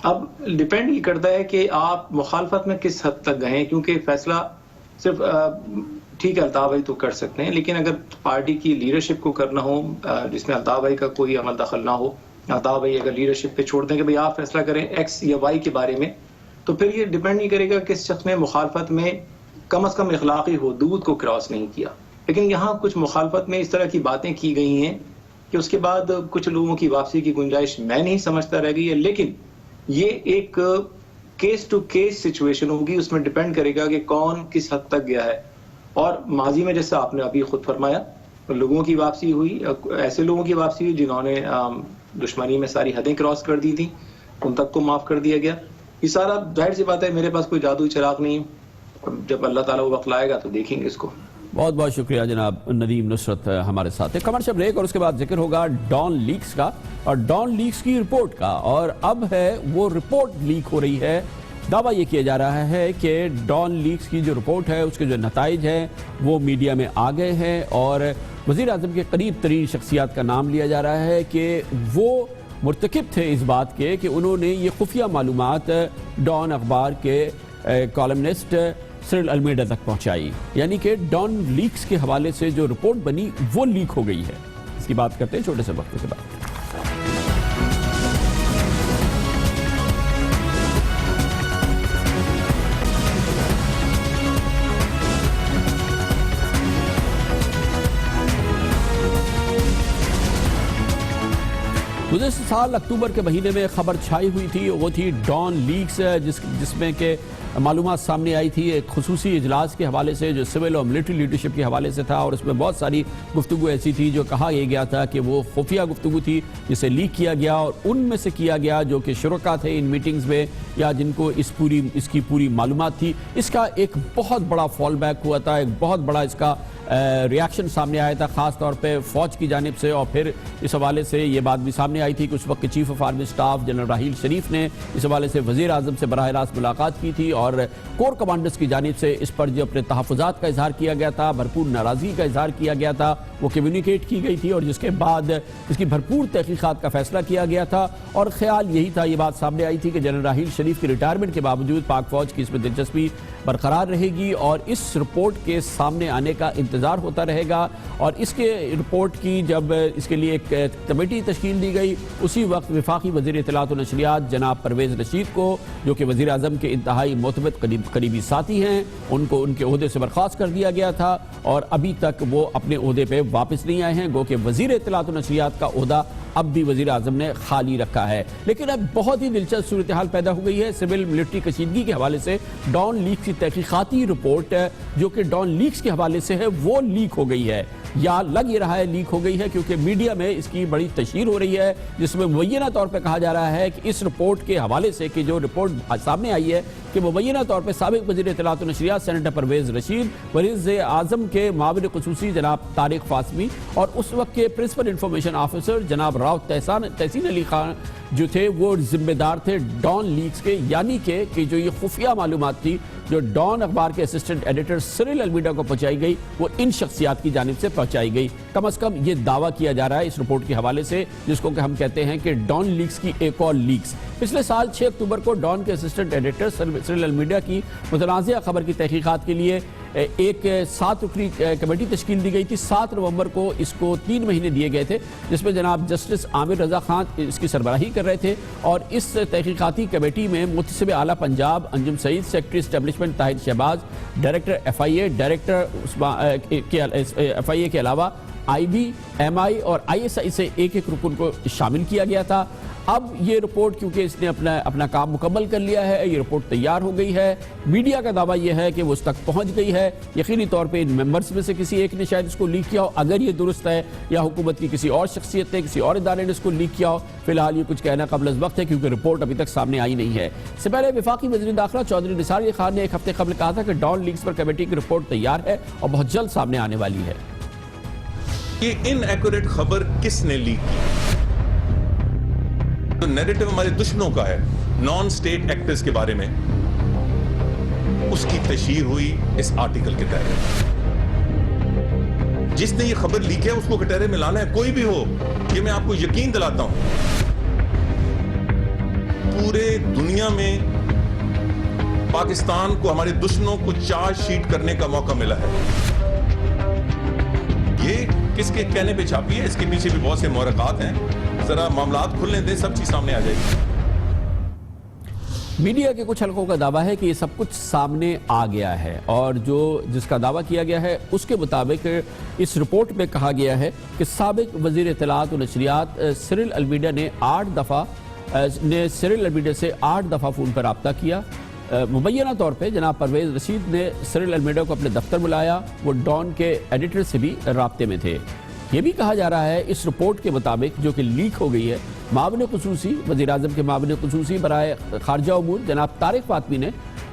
اب ڈیپینڈ یہ کرتا ہے کہ آپ مخالفت میں کس حد تک گئے, کیونکہ فیصلہ صرف ٹھیک ہے الطاف بھائی تو کر سکتے ہیں, لیکن اگر پارٹی کی لیڈرشپ کو کرنا ہو جس میں الطاف بھائی کا کوئی عمل دخل نہ ہو, الطاف بھائی اگر لیڈرشپ پہ چھوڑ دیں کہ بھائی آپ فیصلہ کریں ایکس یا وائی کے بارے میں, تو پھر یہ ڈیپینڈ نہیں کرے گا کہ اس شخص نے مخالفت میں کم از کم اخلاقی حدود کو کراس نہیں کیا. لیکن یہاں کچھ مخالفت میں اس طرح کی باتیں کی گئی ہیں کہ اس کے بعد کچھ لوگوں کی واپسی کی گنجائش میں نہیں سمجھتا رہ گئی ہے. لیکن یہ ایک کیس ٹو کیس سچویشن ہوگی, اس میں ڈیپینڈ کرے گا کہ کون کس حد تک گیا ہے. اور ماضی میں جیسا آپ نے ابھی خود فرمایا لوگوں کی واپسی ہوئی, ایسے لوگوں کی واپسی ہوئی جنہوں نے دشمنی میں ساری حدیں کراس کر دی تھی, ان تک کو معاف کر دیا گیا. یہ سارا ظاہر سی بات ہے, میرے پاس کوئی جادوئی چراغ نہیں ہے, جب اللہ تعالیٰ وہ وقت لائے گا تو دیکھیں گے اس کو. بہت بہت شکریہ جناب ندیم نصرت ہمارے ساتھ. کمرشل بریک اور اس کے بعد ذکر ہوگا ڈان لیکس کا اور ڈان لیکس کی رپورٹ کا. اور اب ہے وہ رپورٹ لیک ہو رہی ہے. دعویٰ یہ کیا جا رہا ہے کہ ڈان لیکس کی جو رپورٹ ہے اس کے جو نتائج ہیں وہ میڈیا میں آ گئے ہیں اور وزیر اعظم کے قریب ترین شخصیات کا نام لیا جا رہا ہے کہ وہ مرتکب تھے اس بات کے کہ انہوں نے یہ خفیہ معلومات ڈان اخبار کے کالمنسٹ سرل المیڈا تک پہنچائی. یعنی کہ ڈان لیکس کے حوالے سے جو رپورٹ بنی وہ لیک ہو گئی ہے. اس کی بات کرتے ہیں چھوٹے سے وقت کے بعد. گزشتہ سال اکتوبر کے مہینے میں خبر چھائی ہوئی تھی, وہ تھی ڈان لیکس, جس میں کہ معلومات سامنے آئی تھی ایک خصوصی اجلاس کے حوالے سے جو سول اور ملٹری لیڈرشپ کے حوالے سے تھا, اور اس میں بہت ساری گفتگو ایسی تھی جو کہا یہ گیا تھا کہ وہ خفیہ گفتگو تھی جسے لیک کیا گیا, اور ان میں سے کیا گیا جو کہ شرکا تھے ان میٹنگز میں یا جن کو اس کی پوری معلومات تھی. اس کا ایک بہت بڑا فال بیک ہوا تھا, ایک بہت بڑا اس کا ریاکشن سامنے آیا تھا, خاص طور پہ فوج کی جانب سے. اور پھر اس حوالے سے یہ بات بھی سامنے آئی تھی کہ اس وقت کے chief of army staff general Raheel Sharif نے اس حوالے سے وزیر اعظم سے براہ راست ملاقات کی تھی, اور کور کمانڈرز کی جانب سے اس پر جو اپنے تحفظات کا اظہار کیا گیا تھا, بھرپور ناراضگی کا اظہار کیا گیا تھا, وہ کمیونیکیٹ کی گئی تھی, اور جس کے بعد اس کی بھرپور تحقیقات کا فیصلہ کیا گیا تھا. اور خیال یہی تھا, یہ بات سامنے آئی تھی کہ جنرل راحیل شریف کی ریٹائرمنٹ کے باوجود پاک فوج کی اس میں دلچسپی برقرار رہے گی, اور اس رپورٹ کے سامنے آنے کا انتظار ہوتا رہے گا. اور اس کے رپورٹ کی جب اس کے لیے ایک کمیٹی تشکیل دی گئی, اسی وقت وفاقی وزیر اطلاعات و نشریات جناب پرویز رشید کو, جو کہ وزیر اعظم کے انتہائی معتمد قریبی ساتھی ہیں, ان کو ان کے عہدے سے برخاست کر دیا گیا تھا, اور ابھی تک وہ اپنے عہدے پہ واپس نہیں آئے ہیں. گو کہ وزیر اطلاعات و نشریات کا عہدہ اب بھی وزیر اعظم نے خالی رکھا ہے. لیکن اب بہت ہی دلچسپ صورتحال پیدا ہو گئی ہے سول ملٹری کشیدگی کے حوالے سے. ڈان لیکس کی تحقیقاتی رپورٹ جو کہ ڈان لیکس کے حوالے سے ہے وہ لیک ہو گئی ہے, یا لگ یہ رہا ہے لیک ہو گئی ہے, کیونکہ میڈیا میں اس کی بڑی تشہیر ہو رہی ہے, جس میں مبینہ طور پہ کہا جا رہا ہے کہ اس رپورٹ کے حوالے سے کہ جو رپورٹ سامنے آئی ہے کہ مبینہ طور پہ سابق وزیر اطلاعات و نشریات سینیٹر پرویز رشید, وزیر اعظم کے معاون خصوصی جناب طارق قاسمی, اور اس وقت کے پرنسپل انفارمیشن آفیسر جناب راؤ تحسین علی خان جو تھے وہ ذمہ دار تھے ڈان لیکس کے. یعنی کہ جو یہ خفیہ معلومات تھی جو ڈان اخبار کے اسسٹنٹ ایڈیٹر سرل المیڈا کو پہنچائی گئی, وہ ان شخصیات کی جانب سے پہنچائی گئی. کم از کم یہ دعویٰ کیا جا رہا ہے اس رپورٹ کے حوالے سے, جس کو کہ ہم کہتے ہیں کہ ڈان لیکس کی ایک اور لیکس. پچھلے سال 6 اکتوبر کو ڈان کے اسسٹنٹ ایڈیٹر سرل المیڈا کی متنازعہ خبر کی تحقیقات کے لیے ایک 7 رکنی کمیٹی تشکیل دی گئی تھی. 7 نومبر کو اس کو 3 مہینے دیے گئے تھے, جس میں جناب جسٹس عامر رضا خان اس کی سربراہی کر رہے تھے. اور اس تحقیقاتی کمیٹی میں محتسب اعلیٰ Punjab Anjum Saeed, secretary establishment Tahir Shahbaz, director FIA, director FIA کے علاوہ IB, MI اور ISI سے ایک رکن کو شامل کیا گیا تھا. اب یہ رپورٹ کیونکہ اس نے اپنا کام مکمل کر لیا ہے, یہ رپورٹ تیار ہو گئی ہے. میڈیا کا دعویٰ یہ ہے کہ وہ اس تک پہنچ گئی ہے. یقینی طور پہ ان ممبرز میں سے کسی ایک نے شاید اس کو لیک کیا ہو, اگر یہ درست ہے, یا حکومت کی کسی اور شخصیت نے, کسی اور ادارے نے اس کو لیک کیا ہو. فی الحال یہ کچھ کہنا قبل از وقت ہے, کیونکہ رپورٹ ابھی تک سامنے آئی نہیں ہے. اس سے پہلے وفاقی وزیر داخلہ چودھری نثار علی خان نے ایک ہفتے قبل کہا تھا کہ ڈان لیکس پر کمیٹی کی رپورٹ تیار ہے اور بہت جلد سامنے آنے والی ہے. یہ ان ایکوریٹ خبر کس نے لیک کی؟ جو نیریٹو ہمارے دشمنوں کا ہے نان سٹیٹ ایکٹرز کے بارے میں, اس کی تشہیر ہوئی اس آرٹیکل کے تحت. جس نے یہ خبر لیک ہے اس کو کٹہرے میں لانا ہے, کوئی بھی ہو, یہ میں آپ کو یقین دلاتا ہوں. پورے دنیا میں پاکستان کو ہمارے دشمنوں کو چارج شیٹ کرنے کا موقع ملا ہے. یہ کس کے کہنے پہ چھاپی ہے, اس کے پیچھے بھی بہت سے محرکات ہیں. ذرا معاملات کھلنے دیں, سب چیز سامنے آ جائے گی. میڈیا کے کچھ حلقوں کا دعویٰ ہے کہ یہ سب کچھ سامنے آ گیا ہے, اور جس کا دعویٰ کیا گیا ہے اس کے مطابق اس رپورٹ میں کہا گیا ہے کہ سابق وزیر اطلاعات و نشریات سرل المیڈا نے 8 دفعہ سرل المیڈا سے 8 دفعہ فون پر رابطہ کیا. مبینہ طور پہ جناب پرویز رشید نے سرل المیڈا کو اپنے دفتر بلایا, وہ ڈان کے ایڈیٹر سے بھی رابطے میں تھے. یہ بھی کہا جا رہا ہے اس رپورٹ کے مطابق جو کہ لیک ہو گئی ہے, معاون خصوصی وزیر اعظم کے معاون خصوصی برائے خارجہ امور جناب طارق فاطمی نے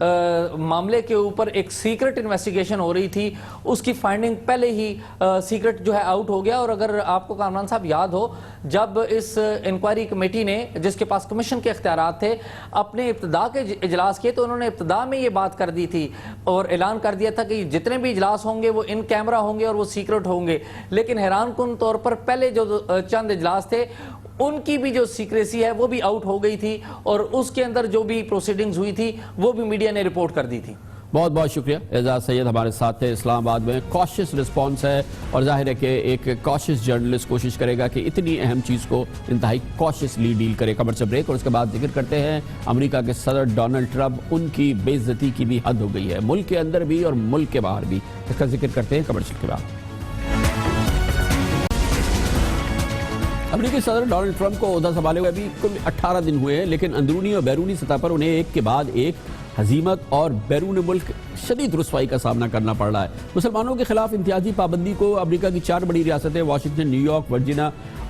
معاملے کے اوپر ایک سیکرٹ انویسٹیگیشن ہو رہی تھی، اس کی فائنڈنگ پہلے ہی سیکرٹ جو ہے آؤٹ ہو گیا. اور اگر آپ کو کامران صاحب یاد ہو، جب اس انکوائری کمیٹی نے، جس کے پاس کمیشن کے اختیارات تھے، اپنے ابتدا کے اجلاس کیے تو انہوں نے ابتدا میں یہ بات کر دی تھی اور اعلان کر دیا تھا کہ جتنے بھی اجلاس ہوں گے وہ ان کیمرہ ہوں گے اور وہ سیکرٹ ہوں گے. لیکن حیران کن طور پر پہلے جو چند اجلاس تھے ان کی بھی جو سیکریسی ہے وہ بھی آؤٹ ہو گئی تھی، اور اس کے اندر جو بھی پروسیڈنگز ہوئی تھی وہ بھی میڈیا نے رپورٹ کر دی تھی. بہت بہت شکریہ. اعزاز سید ہمارے ساتھ تھے. اسلام آباد میں کاشس رسپانس ہے، اور ظاہر ہے کہ ایک کاشس جرنلسٹ کوشش کرے گا کہ اتنی اہم چیز کو انتہائی کاشسلی ڈیل کرے. خبر سے بریک، اور اس کے بعد ذکر کرتے ہیں امریکہ کے صدر ڈونلڈ ٹرمپ. ان کی بے عزتی کی بھی حد ہو گئی ہے، ملک کے اندر بھی اور ملک کے باہر بھی. اس کا ذکر کرتے ہیں کمرشل کے بعد. امریکی صدر ڈونلڈ ٹرمپ کو عہدہ سنبھالے ہوئے ابھی کل 18 دن ہوئے ہیں، لیکن اندرونی اور بیرونی سطح پر انہیں ایک کے بعد ایک ہزیمت اور بیرون ملک شدید رسوائی کا سامنا کرنا پڑ رہا ہے. مسلمانوں کے خلاف امتیازی پابندی کو امریکہ کی 4 بڑی ریاستیں واشنگٹن، نیو یارک،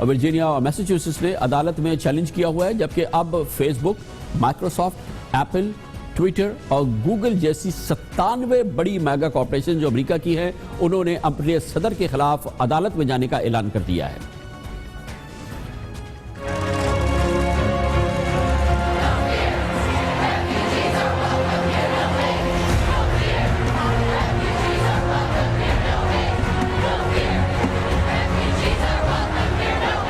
ورجینیا اور میساچیوسٹس نے عدالت میں چیلنج کیا ہوا ہے، جبکہ اب فیس بک، مائکروسافٹ، ایپل، ٹویٹر اور گوگل جیسی 97 بڑی میگا کارپوریشن جو امریکہ کی ہیں، انہوں نے اپنے صدر کے خلاف عدالت میں جانے کا اعلان کر دیا ہے.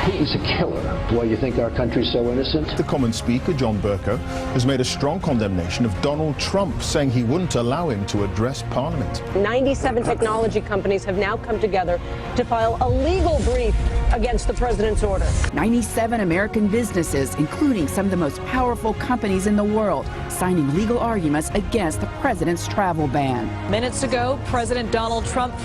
He's a killer. Why you think our country's so innocent? The Commons Speaker, John Bercow, has made a strong condemnation of Donald Trump, saying he wouldn't allow him to address Parliament. 97 technology companies have now come together to file a legal brief against the president's order. 97 American businesses, including some of the most powerful companies in the world, signing legal arguments against the president's travel ban. Minutes ago, President Donald Trump